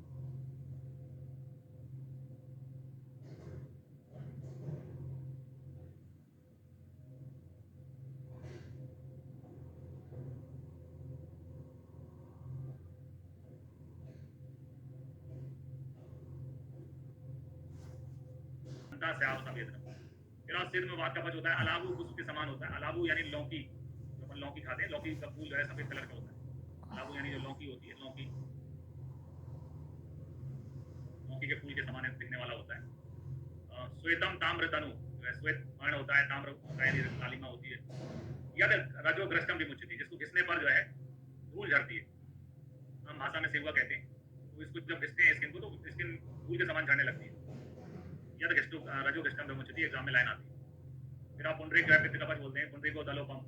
से आवसा वेदनम। फिर और सिर में वात कवच होता है, अलाबू पुष्प के समान होता है। अलाबू यानी लौकी, जो अपन लौकी खाते हैं, लौकी का फूल जो है सफेद कलर का होता है। अलाबू यानी जो लौकी होती है, लौकी लौकी के फूल के समान दिखने वाला होता है। श्वेतम ताम्र तनु, जो है श्वेत वर्ण होता है, ताम्र होता है, लालिमा होती है। यद रजो ग्रस्तम विमुच्यते, जिसको घिसने पर जो है धूल झड़ती है, हम भाषा में सेवा कहते हैं। तो इसको जब घिसते हैं स्किन को, तो स्किन धूल के समान झड़ने लगती है। यद घिष्टु रजो ग्रस्तम विमुच्यते, एग्जाम में लाइन आती है। फिर आप पुंडरीक जो है पितृ कवच बोलते हैं, पुंडरीको दलोपम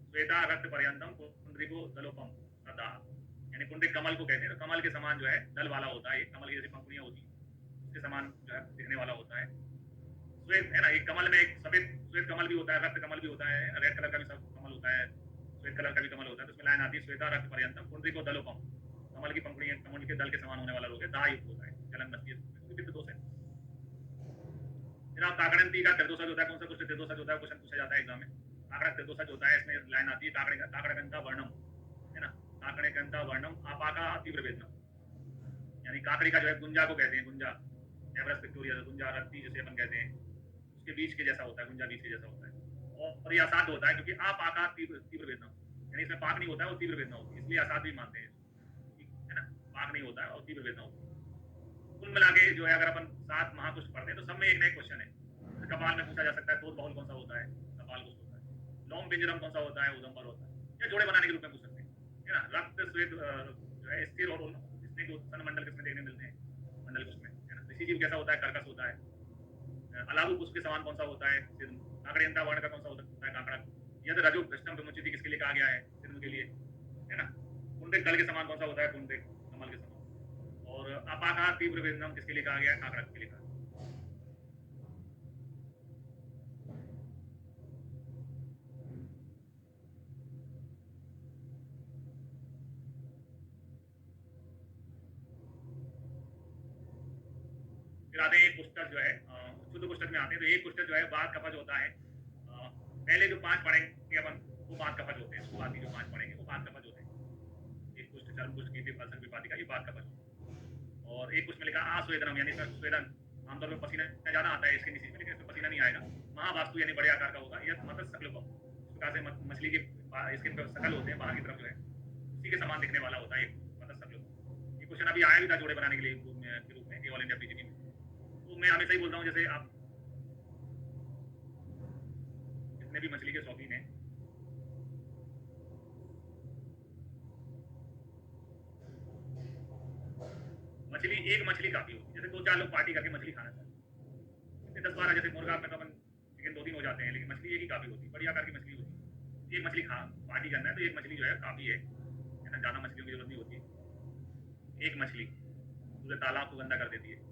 श्वेता रक्त पर्यंतम पुंडरीको दलोपम सदा, यानी पुंडरीक कमल को कहते हैं। तो कमल के समान जो है दल वाला होता है, कमल की जैसी पंखुड़ियां होती है, उसके समान जो है दिखने वाला होता है। श्वेत है ना, एक कमल में एक सफेद श्वेत कमल भी होता है, रक्त कमल भी होता है, रेड कलर का भी सब कमल होता है, श्वेत कलर का भी कमल होता है। तो उसमें लाइन आती है श्वेता रक्त पर्यंतम पुंडरीको दलोपम, कमल की पंखुड़ियां कमल के दल के समान होने वाला रोग है, दाह युक्त होता है, जलन बनती है, पित्त दोष है। फिर आप काकड़ंती का त्रिदोषज होता है, कौन सा कुछ त्रिदोषज होता है, क्वेश्चन पूछा जाता है एग्जाम में। काकड़ा त्रिदोषज होता है, इसमें लाइन आती है काकड़गंता वर्णम, है ना, काकड़गंता वर्णम आपाका तीव्र वेदना, यानी काकड़ी का जो है गुंजा को कहते हैं, गुंजा एवरेस्ट विक्टोरिया गुंजा रत्ती जिसे अपन कहते हैं, उसके बीज के जैसा होता है, गुंजा बीज के जैसा होता है। और ये असाध्य होता है, क्योंकि आप आकार तीव्र वेदना, यानी इसमें पाक नहीं होता है, वो तीव्र वेदना होती है, इसलिए असाध्य भी मानते हैं, है ना, पाक नहीं होता है और तीव्र वेदना होती है। कुल मिला के जो है, अगर अपन 7 महाकुष्ठ पढ़ते हैं तो सब में एक नया क्वेश्चन है। कपाल में पूछा जा सकता है तोत बहुल कौन सा होता है, कपाल कुष्ठ होता है। लोम पिंजरम कौन सा होता है, उदम्बर होता है, या जोड़े बनाने के रूप में पूछ सकते हैं, है ना। रक्त श्वेत जो है स्थिर और इसमें जो सन मंडल किसमें देखने मिलते हैं, मंडल कुष्ठ में, है ना। ऋषि जीव कैसा होता है, कर्कश होता है। अलाबू पुष्प के समान कौन सा होता है, काकड़ियंता वर्ण का कौन सा होता है, काकड़ा। यदि रजो भ्रष्टम विमुच्यते किसके लिए कहा गया है, सिंधु के लिए, है ना। पुंडरीक दल के समान कौन सा होता है, पुंडरीक कमल के समान। और अपाका तीव्र वेदनम किसके लिए कहा गया है, काकड़ा के लिए कहा। फिर आते हैं एक पुस्तक जो है शुद्ध पुस्तक में आते हैं, तो एक पुस्तक जो है बात कफज होता है। पहले जो 5 पढ़ेंगे अपन वो बात कफज होते हैं, शुरुआती जो 5 पढ़ेंगे वो बात कफज होते हैं। एक पुष्ट चर्म पुष्ट कीर्ति फलसन विपादिका, ये बात कफज होता है। और एक पुष्ट में लिखा आस्वेदनम, यानी इसमें स्वेदन, आमतौर पर पसीना ज्यादा आता है इसके नीचे में, लेकिन इसमें पसीना नहीं आएगा। महावास्तु यानी बड़े आकार का होगा। यह मत्स्य सकलोपम, इस प्रकार से मछली के इसके सकल होते हैं बाहर की तरफ जो है, उसी के समान दिखने वाला होता है मत्स्य सकलोपम। ये क्वेश्चन अभी आया भी था जोड़े बनाने के लिए के रूप में ऑल इंडिया पीजीटी में। तो मैं हमेशा ही बोलता हूँ, जैसे आप जितने भी मछली के शौकीन हैं, मछली एक मछली काफी होती है। जैसे 2-4 लोग पार्टी करके मछली खाना चाहते हैं, 10-12 जैसे मुर्गा में तो अपन चिकन 2-3 हो जाते हैं, लेकिन मछली एक ही काफी होती है, बढ़िया आकार की मछली होती है। एक मछली खा पार्टी करना है तो एक मछली जो है काफी है ना, ज्यादा मछलियों की जरूरत नहीं होती। एक मछली पूरे तालाब को गंदा कर देती है।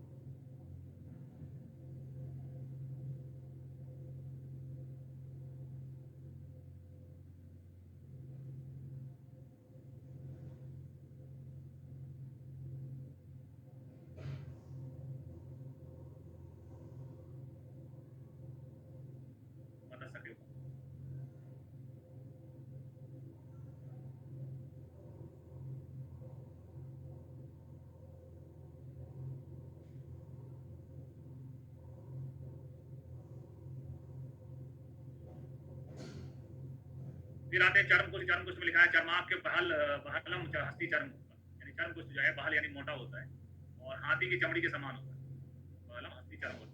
बता सकते हो। फिर आते हैं चर्म कुष्ठ। चर्म कुष्ठ में लिखा है चर्माक के बहलम हस्ती चर्म, यानी चर्म कुष्ठ जो है बहल यानी मोटा होता है और हाथी की चमड़ी के समान होता है। बहलम हस्ती चर्म कुष्ठ।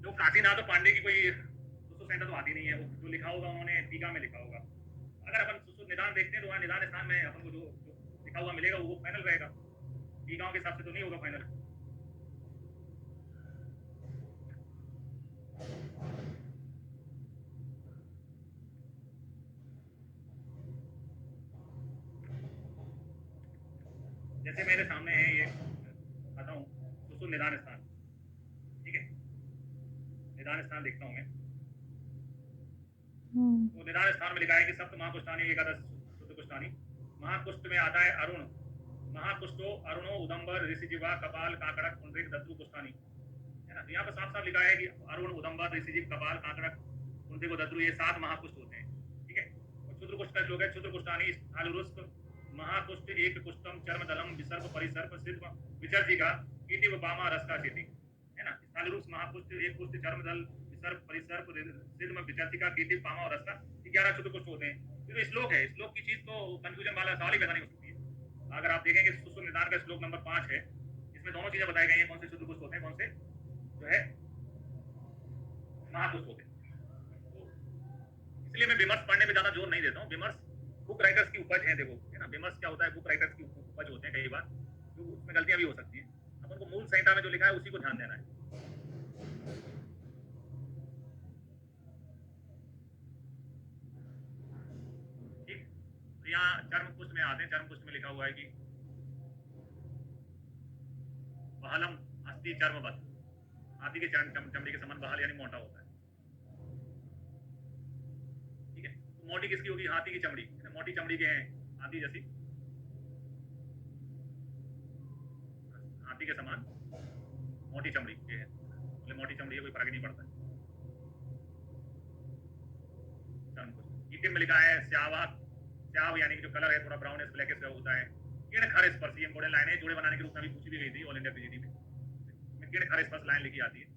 जो काशीनाथ पांडे की कोई सुसु संहिता तो आती नहीं है, वो जो लिखा होगा उन्होंने टीका में लिखा होगा। अगर अपन सुसु निदान देखते हैं तो वहाँ निदान स्थान में अपन को जो लिखा हुआ मिलेगा वो फाइनल रहेगा, टीकाओं के हिसाब से तो नहीं होगा फाइनल। सामने है ये आता हूँ सुसु निदान स्थान, ठीक है, निदान स्थान देखता हूँ मैं। तो निदान स्थान में लिखा है कि सप्त महाकुष्ठानी एकादश शुद्ध कुष्ठानी। महाकुष्ठ में आता है अरुण, महाकुष्ठो अरुणो उदंबर ऋषिजीवा कपाल काकड़क पुंडरीक दद्रु कुष्ठानी, है ना। तो यहाँ पर साफ साफ लिखा है कि अरुण उदंबर ऋषिजीव कपाल काकड़क पुंडरीक और दद्रु ये 7 महाकुष्ठ होते हैं, ठीक है। और क्षुद्र कुष्ठ का श्लोक है क्षुद्र कुष्ठानी स्थालुरुस्क महाकुष्ठ एक कुष्ठम चर्मदलम विसर्प परिसर्प सिद्ध विचर्जिका कीति बामा रस का खेती, है ना। स्थालुरुस्क महाकुष्ठ एक कुष्ठ चर्मदल विसर्प परिसर्प सिद्ध विचर्जिका कीति पामा और रस का 11 क्षुद्र कुष्ठ होते हैं। ये श्लोक है, श्लोक की चीज तो कंफ्यूजन वाला सवाल ही पैदा नहीं हो सकती है। अगर आप देखेंगे सुसु निदान का श्लोक नंबर 5 है, इसमें दोनों चीजें बताई गई हैं, कौन से शुद्ध कुष्ठ होते हैं, कौन से जो है महाकुष्ठ होते हैं। तो इसलिए मैं विमर्श पढ़ने में ज्यादा जोर नहीं देता हूँ। विमर्श बुक राइटर्स की उपज है, देखो है ना। विमर्श क्या होता है, बुक राइटर्स की उपज होते हैं कई बार, तो उसमें गलतियां भी हो सकती हैं। अपन को मूल संहिता में जो लिखा है उसी को ध्यान देना है। ठीक, तो यहाँ चर्म कुष्ठ में आते हैं। चर्म कुष्ठ में लिखा हुआ है कि बहलम अस्थि चर्मवत, हाथी के चमड़ी के समान बहल यानी मोटा होता है, ठीक है। तो मोटी किसकी होगी, हाथी की चमड़ी, मोटी चमड़ी के हैं हाथी जैसी, हाथी के समान मोटी चमड़ी के है, मतलब मोटी चमड़ी है, कोई फर्क नहीं पड़ता है। ईटे में लिखा है स्यावा, स्याव यानी कि जो कलर है थोड़ा ब्राउन ब्लैक होता है। किण खर स्पर्श, ये इंपोर्टेंट लाइन है, जोड़े बनाने के रूप में भी पूछी भी गई थी ऑल इंडिया पीजीटी में। किण खर स्पर्श लाइन लिखी आती है।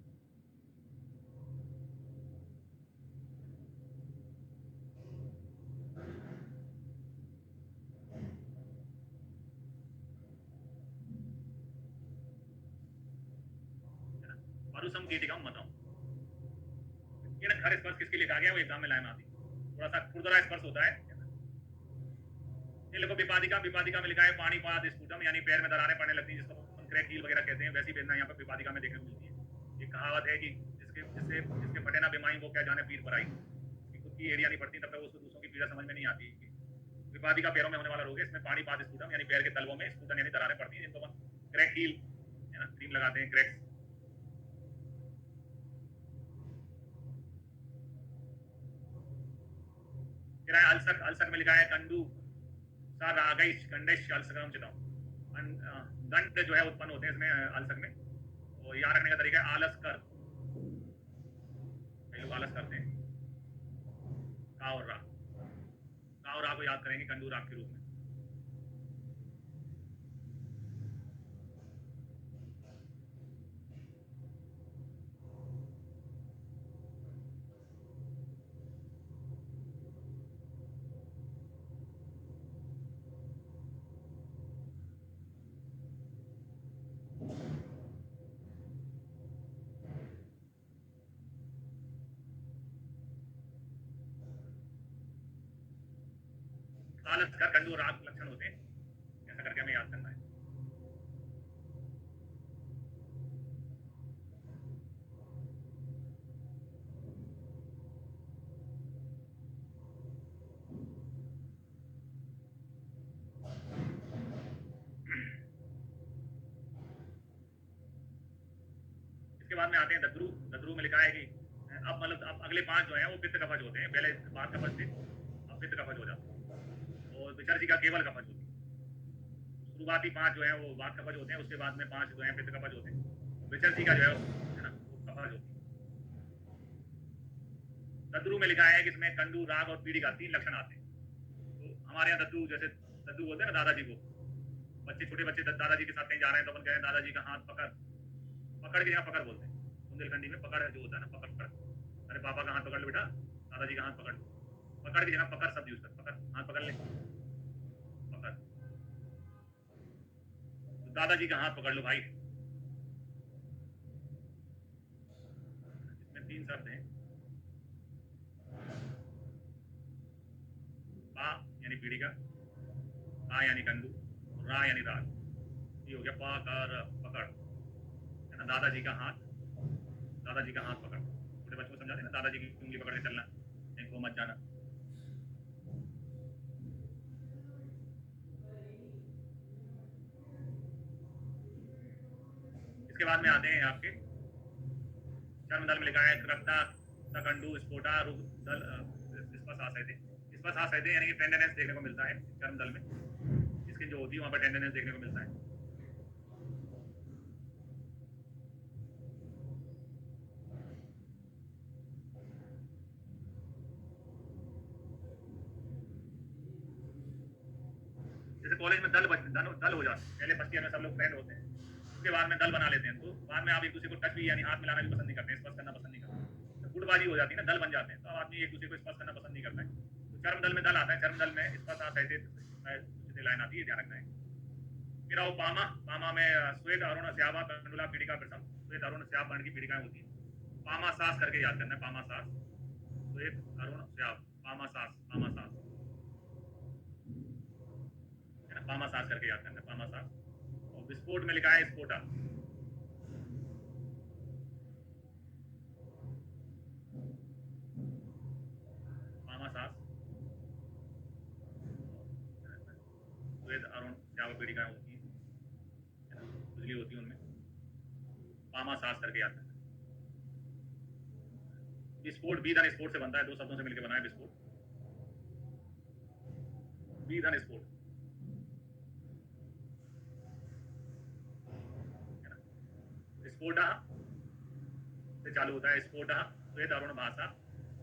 मरुसम कीटिकम मतम, किण खर स्पर्श किसके लिखा गया वो एग्जाम में लाइन आती है, थोड़ा सा खुरदरा स्पर्श होता है। देखो विपादिका, विपादिका में लिखा है पानीपात स्फुटम यानी पैर में दरारें पड़ने लगती हैं, जिसको क्रैक हील वगैरह कहते हैं, वैसी वेदना यहाँ पर विपादिका में देखने को मिलती है। एक कहावत है कि जिसके फटे ना बीमारी वो क्या जाने पीर पर आई, खुद की एरिया नहीं पड़ती तब तक उसको दूसरों की पीड़ा समझ में नहीं आती। विपादिका पैरों में होने वाला रोग है, इसमें पानीपात स्फुटम यानी पैर के तलवों में स्फुटन यानी दरारें पड़ती हैं, जिनको हम क्रैक हील है ना क्रीम लगाते हैं, क्रैक्स। अलसक, अलसक में लिखा है कंडू सा रागैश गंडेश अलसकम चिताऊं, गंड जो है उत्पन्न होते हैं इसमें अलसक में। और याद रखने का तरीका है आलस कर, कई लोग आलस करते हैं। का और रा, का और रा को याद करेंगे कंडू राग के रूप में। आलस कर कंडू राग लक्षण होते हैं, ऐसा करके हमें याद करना है। इसके बाद में आते हैं दद्रु। दद्रु में लिखा है कि अब मतलब अब अगले 5 जो हैं वो पित्त कफज होते हैं, पहले वात कफज थे, अब पित्त कफज हो जाते हैं। और विचर्जिका केवल कफज होती है। शुरुआती 5 जो है वो वात कफज होते हैं, उसके बाद में 5 जो है पित्त कफज होते हैं। विचर्जिका जो है ना वो कफज होती है। दद्रु में लिखा है कि इसमें कंडू राग और पीड़ी का 3 लक्षण आते हैं। तो हमारे यहाँ दद्रु, जैसे दद्रु बोलते हैं ना दादाजी को, बच्चे छोटे बच्चे दादाजी के साथ कहीं जा रहे हैं तो अपन कह रहे हैं दादाजी का हाथ पकड़, पकड़ के यहाँ पकड़ बोलते हैं। बुंदेलखंडी में पकड़ जो होता है ना, पकड़ पकड़, अरे पापा का हाथ पकड़ लो बेटा, दादाजी का हाथ पकड़, पकड़ की जगह पकड़ शब्द यूज कर, पकड़, हाथ पकड़ ले, पकड़, तो दादाजी का हाथ पकड़ लो भाई। इसमें 3 शब्द हैं, पा यानी पीढ़ी का, आ यानी कंडू, रा यानी राग। ये हो गया पा का र, पकड़, है ना। दादाजी का हाथ, दादाजी का हाथ पकड़, छोटे बच्चों को समझाते हैं ना, दादाजी की उंगली पकड़ के चलना, इनको मत जाना। इसके बाद में आते हैं आपके चर्म दल में लिखा है रक्ता सकंडू स्फोटा रुग दल इस्पासासाइडे यानी कि टेंडनेस देखने को मिलता है चर्म दल में, स्किन जो होती है वहाँ पर टेंडनेस देखने को मिलता है। जैसे कॉलेज में दल हो जाते हैं, पहले फर्स्ट ईयर में सब लोग फ्रेंड होते हैं, उसके बाद में दल बना लेते हैं, तो बाद में आप एक दूसरे को टच भी यानी हाथ मिलाना भी पसंद नहीं करते, स्पर्श करना पसंद नहीं करते, तो गुटबाजी हो जाती है ना, दल बन जाते हैं, तो आदमी एक दूसरे को स्पर्श करना पसंद नहीं करता है। तो चर्म दल में दल आता है, चर्म दल में स्पर्श लाइन आती है, ध्यान रखना है। फिर आओ पामा, पामा में श्वेत अरुण श्यामा कंडुला पीड़िका प्रथम, श्वेत अरुण श्याम वर्ण की पीड़िकाएं होती है। पामा सास करके याद करना है, पामा सास, श्वेत अरुण श्याम, पामा सास, पामा सास है ना, पामा सास करके याद करना है, पामा सास। और विस्फोट में लिखा है स्फोटा, पामा सास, श्वेत अरुण श्याम पीड़िकाएं होती है, खुजली होती है उनमें, पामा सास करके याद करना। विस्फोट बी धन स्फोट से बनता है, दो शब्दों से मिलकर बना है विस्फोट, बी धन स्फोट है ना। स्फोटा से चालू होता है, स्फोटा श्वेत अरुण भाषा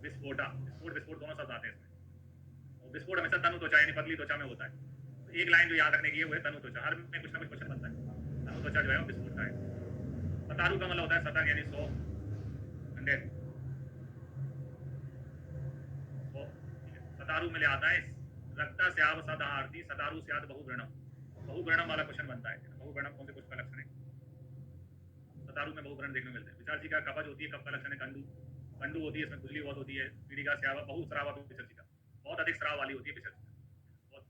विस्फोटा, विस्फोट विस्फोट दोनों शब्द आते हैं इसमें। और विस्फोट हमेशा तनु त्वचा यानी पतली त्वचा में होता है, तो एक लाइन जो याद रखने की है वो है तनु त्वचा, हर में कुछ ना कुछ क्वेश्चन बनता है, तनु त्वचा जो है वो विस्फोट का है। सतारू का मतलब होता है सतर्क यानी 100 100, सतारू में ले आता है रक्ता स्याव सदाहार्थी सतारू स्याद बहुवर्णम, बहुवर्णम वाला क्वेश्चन बनता है, बहुवर्णम कौन से कुछ का लक्षण है, सतारू में बहुवर्ण देखने को मिलते हैं। विचार का कवच होती है, कब का लक्षण है कंडू, कंडू होती है, इसमें खुजली बहुत होती है। पीड़िका स्यावा बहुस्रावा विचर्चिका, बहुत अधिक स्राव वाली होती है विचर्चिका, बहुत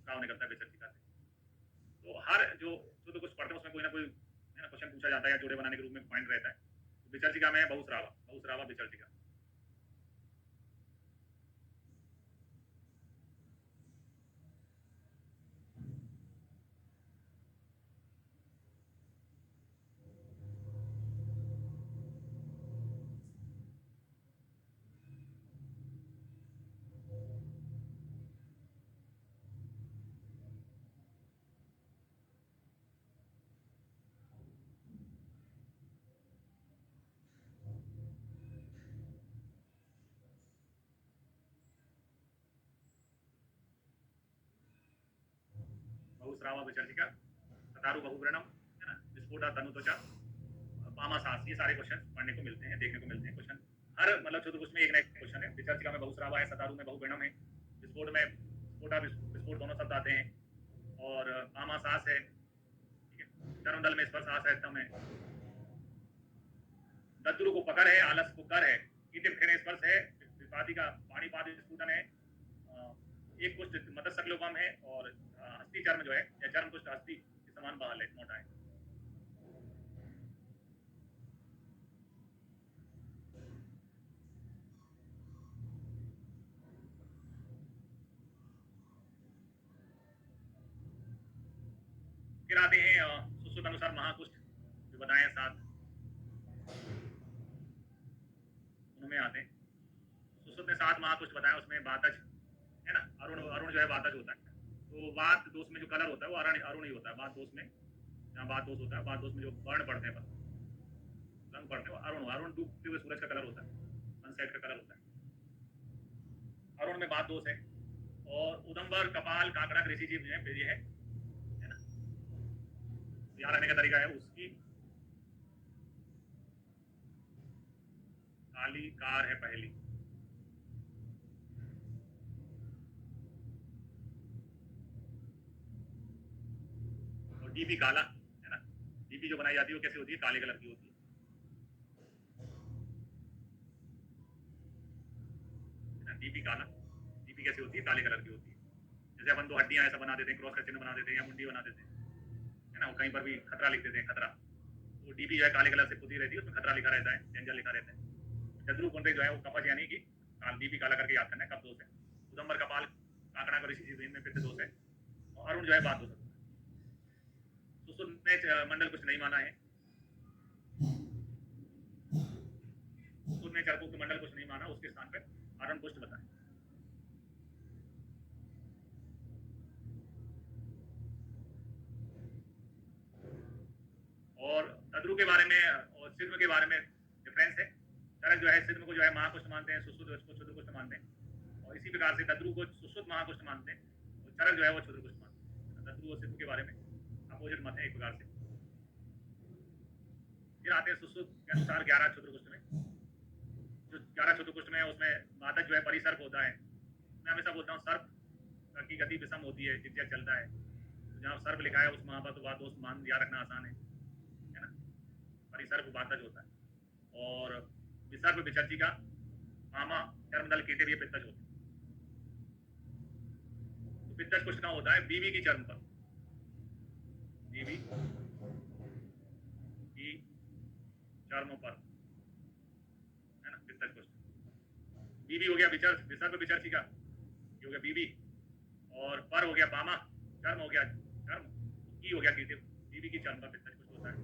स्राव निकलता है विचर्चिका से। तो हर जो तो कुछ पढ़ते हैं उसमें कोई ना कोई है ना क्वेश्चन पूछा जाता है या जोड़े बनाने के रूप में पॉइंट रहता है। तो विचर्चिका में बहुस्रावा, बहुस्रावा विचर्चिका। बहुस्रावा विचर्चिका, सतारू बहुवर्णम है ना, विस्फोटा तनु त्वचा, पामा सास, ये सारे क्वेश्चन पढ़ने को मिलते हैं, देखने को मिलते हैं। क्वेश्चन हर मतलब चतुर्भुज में एक ना एक क्वेश्चन है। विचर्चिका में बहुस्रावा है, सतारू में बहुवर्णम है, विस्फोट में स्फोटा विस्फोट दोनों शब्द आते हैं, और पामा सास है, ठीक है। चर्म दल में स्पर्श आस है, तम है। दद्रु को पकड़ है, आलस को कर है, ईटिप्ठिन स्पर्श है, विपादी का पाणीपाद स्फुटन है, एक कुछ मत्स्यक्लोपम है, और हस्ती चर्म जो है या चर्म कुछ हस्ती के समान बहाल है, मोटा है। फिर आते हैं सुश्रुत अनुसार महाकुष्ठ जो बताए 7, उनमें आते हैं। सुश्रुत ने 7 महाकुष्ठ बताया, उसमें वातज है ना, अरुण, अरुण जो है वातज होता है। तो वात दोष में जो कलर होता है वो अरुण अरुण ही होता है। वात दोष में जहाँ वात दोष होता है, वात दोष में जो वर्ण पड़ते हैं, रंग पड़ते हैं, अरुण, अरुण डूबते हुए सूरज का कलर होता है, सनसेट का कलर होता है। अरुण में वात दोष है। और उदम्बर, कपाल, काकड़ा, ऋषि जीव जो है ये है ना, यहाँ रहने का तरीका है उसकी काली कार है पहली, और डीपी काला है ना, डीपी जो बनाई जाती है वो कैसे होती है, काले कलर की होती है ना, डीपी काला, डीपी कैसे होती है, काले कलर की होती है। जैसे अपन 2 हड्डियां ऐसा बना देते हैं, क्रॉस का चिन्ह बना देते हैं या मुंडी बना देते हैं है ना, कहीं पर भी खतरा लिख देते हैं, खतरा, तो डीपी जो है काले कलर से पुती रहती है, उसमें खतरा लिखा रहता है, डेंजर लिखा रहता है। जद्रु कुंडे जो है वो कपज यानी कि डीपी काला करके याद करना है, कब दोष है। उदम्बर, कपाल, काकड़ा को ऋषि जीव में फिर से दोष है, और अरुण जो है बात दोष है। सुश्रुत ने मंडल कुछ नहीं माना है, में चरकोक्त मंडल कुछ नहीं माना, उसके स्थान पर आरण कुष्ठ बताएं। और तद्रु के बारे में और सिद्ध के बारे में डिफरेंस है। चरक जो है सिद्ध को जो है महाकुष्ठ मानते हैं, सुश्रुत को क्षुद्रकुष्ठ मानते हैं, और इसी प्रकार से तद्रु को सुश्रुत महाकुष्ठ मानते हैं और चरक जो है वो क्षुद्रकुष्ठ मानते हैं। तद्रु और सिद्ध के बारे में अपोजिट मत है एक प्रकार से। फिर आते हैं सुश्रुत के अनुसार 11 क्षुद्रकुष्ठ में। जो 11 क्षुद्रकुष्ठ में उसमें बाधक जो है परिसर्प होता है। मैं हमेशा बोलता हूँ सर्प की गति विषम होती है, जिज्ञा चलता है। तो जहाँ सर्प लिखा है उस महापत बात दोस्त मान याद रखना आसान है ना। परिसर्प बाधक होता है और विसर्प विचर्ची का मामा चर्मदल कीटे भी पित्तज होते हैं। तो पित्तज कुछ ना होता है बीवी की चर्म पर, बीवी की चर्म पर है ना पित्तज कुछ। बीवी हो गया विसर्प विचर्ची का, ये हो गया बीवी, और पर हो गया पामा, चर्म हो गया चर्म, की हो गया कीटे, बीवी की चर्म का पित्तज कुछ होता है।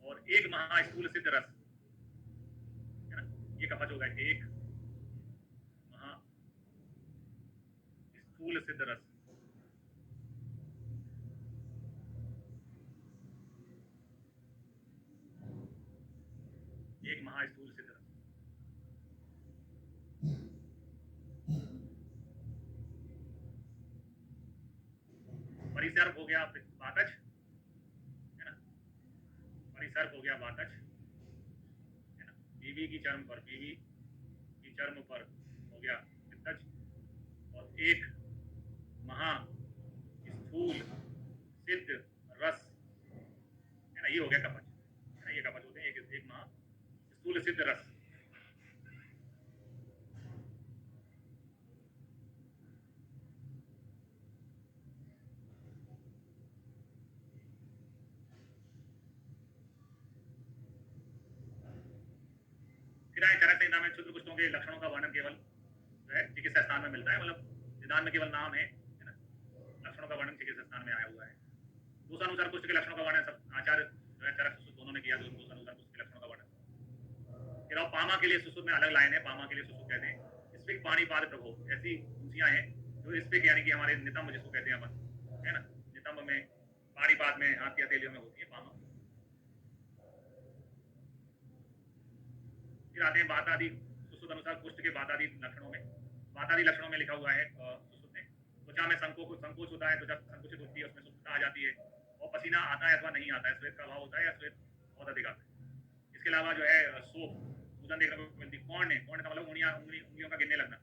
और एक महास्थूल सिद्ध रस है ना, ये कपच होगा एक महास्थूल सिद्ध रस। एक महास्थूल सिद्ध रस। परिसर्प हो गया बातज है ना, परिसर्प हो गया बातज है ना। बीवी की चर्म पर, बीवी की चर्म पर हो गया पित्तज, और एक महा स्थूल सिद्ध रस है ना, ये हो गया कपच है ना। ये कपच होते हैं एक महा स्थूल सिद्ध रस। चरक संहिता में क्षुद्र कुष्ठों के लक्षणों का वर्णन केवल जो है चिकित्सा स्थान में मिलता है, मतलब निदान में केवल नाम है ना। लक्षणों का वर्णन चिकित्सा स्थान में आया हुआ है। दोषानुसार कुष्ठ के लक्षणों का वर्णन सब आचार्य जो है चरक सुश्रुत दोनों ने किया, दोषानुसार कुष्ठ के लक्षणों का वर्णन। फिर और पामा के लिए सुश्रुत में अलग लाइन है, पामा के लिए सुश्रुत कहते हैं स्पिक पानी पाद प्रभो, ऐसी उंचियां हैं जो स्पिक यानी कि हमारे नितंब जिसको कहते हैं अपन है ना, नितंब में पानी पाद में हाथ की हथेलियों में होती है पामा। फिर आते हैं बातादि सुश्रुत अनुसार कुष्ठ के बातादि लक्षणों में। बातादि लक्षणों में लिखा हुआ है सुश्रुत में त्वचा में संकोच होता है, त्वचा संकुचित होती है, उसमें शुष्कता आ जाती है, और पसीना आता है अथवा नहीं आता है, श्वेत का अभाव होता है या श्वेत बहुत अधिक आता है। इसके अलावा जो है सोप सूजन देखने को मिलती है। कौन का मतलब उंगलियों का गिरने लगना,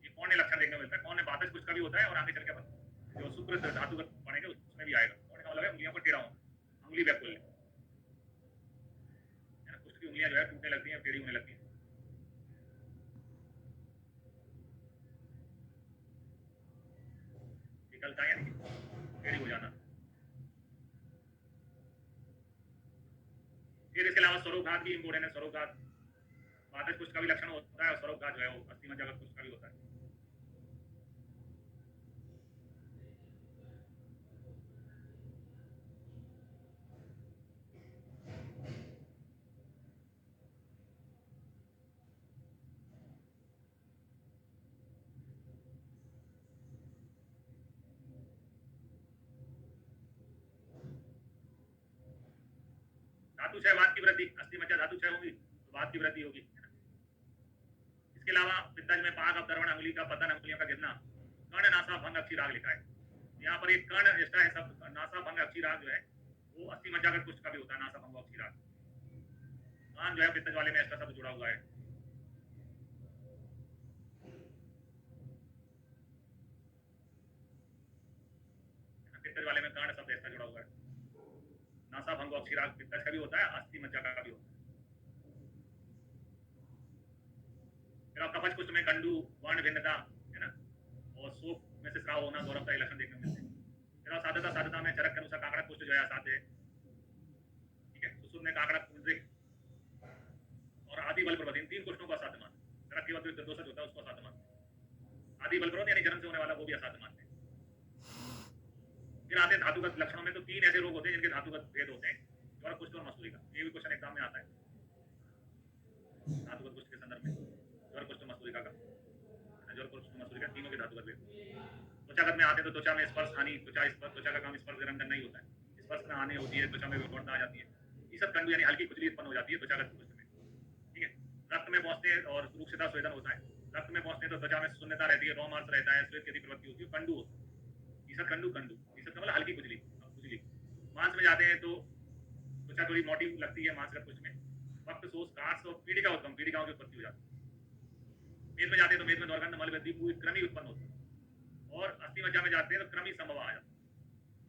ये कौन लक्षण देखने को मिलता है। कौन बातज कुछ का भी होता है, और आगे चल के अपन जो शुक्र धातुगत पढ़ेंगे उसमें भी आएगा। कौन का मतलब है उंगलियों को टेढ़ा होना, उंगली व्याकुल्य है ना। कुछ की उंगलियां जो है टूटने लगती हैं, टेढ़ी होने लगती हैं। निकलता है टेढ़ी हो जाना। फिर इसके अलावा स्वरोघात भी इम्पोर्टेंट है। स्वरोघात बातज कुछ का भी लक्षण होता है, और स्वरोघात जो है वो अस्थि मज्जा कुछ का भी होता है। धातु क्षय वात की वृद्धि, अस्थि मज्जा धातु क्षय होगी तो वात की वृद्धि होगी। इसके अलावा पित्तज में पाक अवतरण, अंगुली का पतन, अंगुलियों का गिरना। कर्ण नासा भंग अक्षी राग लिखा है, यहाँ पर एक कर्ण एक्स्ट्रा है शब्द। नासा भंग अक्षी राग जो है वो अस्थि मज्जा कुछ का भी होता है। नासा भंग अक्षी राग कान जो है पित्तज वाले में एक्स्ट्रा शब्द जुड़ा हुआ है। पित्तज वाले में कर्ण शब्द एक्स्ट्रा जुड़ा हुआ है। नासा भंग अक्षी राग पित्तज का भी होता है, अस्थि मज्जा का भी होता है। फिर कपच कुष्ठ में कंडू वर्ण भिन्नता है ना, और शोक में से स्राव होना, गौरव का लक्षण देखने को मिलते हैं। फिर साधता में चरक के अनुसार काकड़ा कुष्ठ जो है असाध्य है, ठीक है। सुश्रुत में काकड़ा पुंडरिक और आदि बल प्रवत, इन तीन कुष्ठों को असाध्य मान। चरक केवल दोषज होता है उसको असाध्य मान। आदि बल प्रवत यानी जन्म से होने वाला वो भी असाध्य मानते हैं। फिर आते हैं धातुगत लक्षणों में। तो तीन ऐसे रोग होते हैं जिनके धातुगत भेद होते हैं, ज्वर कुष्ठ और मसूरी का। ये भी क्वेश्चन एग्जाम में आता है, धातुगत कुष्ठ ठीक है, तीनों के धातुगत भेद। त्वचागत में आते हैं तो त्वचा में स्पर्श हानि, त्वचा का काम स्पर्श ग्रहण करना ही होता है। स्पर्श में हानि होती है, त्वचा में विकर्णता आ जाती है। ईसत कंडू यानी हल्की खुजली उत्पन्न हो जाती है त्वचागत पुष्ट में, ठीक है। रक्त में पहुंचते और रुक्षता स्वेदन होता है। रक्त में पहुंचते तो त्वचा में शून्यता रहती है, रोमांस रहता है, श्वेत की प्रवृत्ति होती है, कंडू होता है। ईसत कंडू कंडू ईसत का मतलब हल्की खुजली खुजली। मांस में जाते हैं तो त्वचा थोड़ी मोटी लगती है मांसगत पुष्ट में। वक्त शोष काश और पीड़िका उत्पन्न, पीड़िकाओं की उत्पत्ति हो जाती है। मेद में जाते हैं तो मेद में दुर्गंध मल वृद्धि पूरी क्रमी उत्पन्न होती है। और अस्थि मज्जा में जाते हैं तो क्रमी संभव आ जाता है।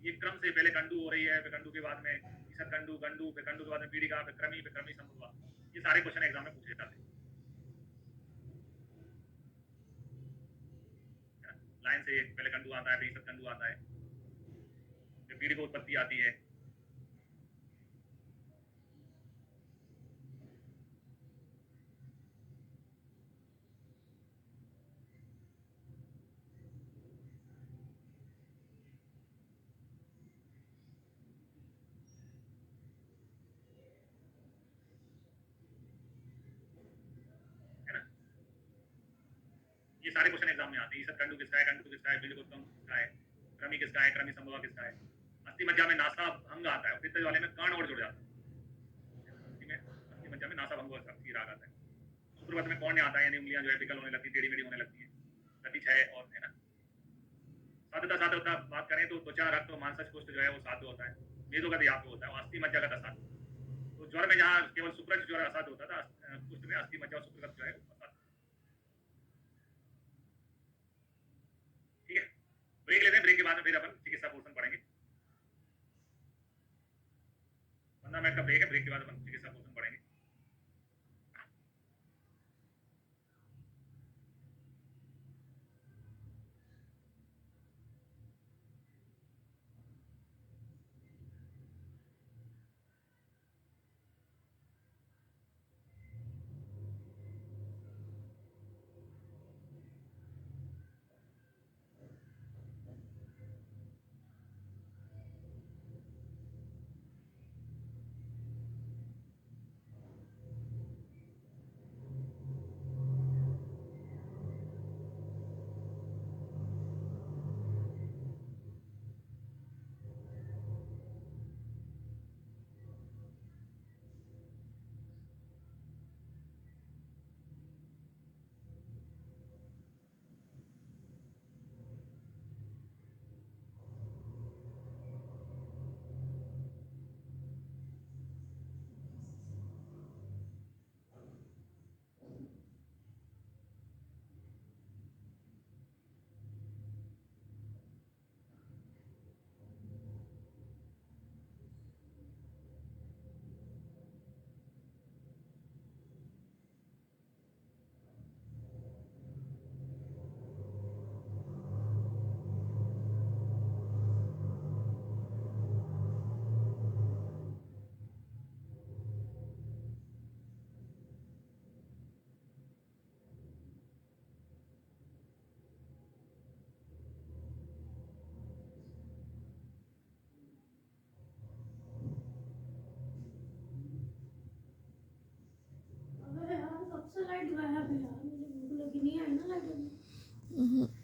ये क्रम से पहले कंडू हो रही है, फिर कंडू के बाद में ईसत कंडू कंडू, फिर कंडू के बाद में पीड़िका, फिर क्रमी संभव। ये सारे क्वेश्चन एग्जाम में पूछे जाते हैं। लाइन से पहले कंडू आता है, फिर ईसत कंडू आता है, फिर पीड़िका उत्पत्ति आती है। ये सारे क्वेश्चन एग्जाम में आते हैं। ईसत कंडू किसका है, कंडू किसका है, पीड़िकोत्तम किसका है, क्रमी किसका है, क्रमी संभव किसका है। अस्थि मज्जा में नासा भंग आता है, पित्त वाले में कर्ण और जुड़ जाता है। अस्थि मज्जा में नासा भंग और राग आता है। शुक्रवत में कौन आता है, यानी उंगलियां जो है विकल होने लगती है, टेढ़ी मेढ़ी होने लगती है। गति 6 और है ना। साधता बात करें तो त्वचा, रक्त और मांसज कोष्ठ जो है वो साध्य होता है। वेदों का व्याप्त होता है और अस्थि मज्जा का असाध्य। तो ज्वर में जहाँ केवल शुक्रज ज्वर असाध्य होता था, कुष्ठ में अस्थि मज्जा और शुक्रगत जो है असाध्य। ठीक है, ब्रेक लेते हैं, ब्रेक के बाद में फिर अपन चिकित्सा पोर्शन पढ़ेंगे। 15 मिनट का ब्रेक है, ब्रेक के बाद अपन चिकित्सा पोर्शन पढ़ेंगे। अबे यार कब से लाइट गायब है यार, मुझे भूख लगी नहीं है ना लाइट।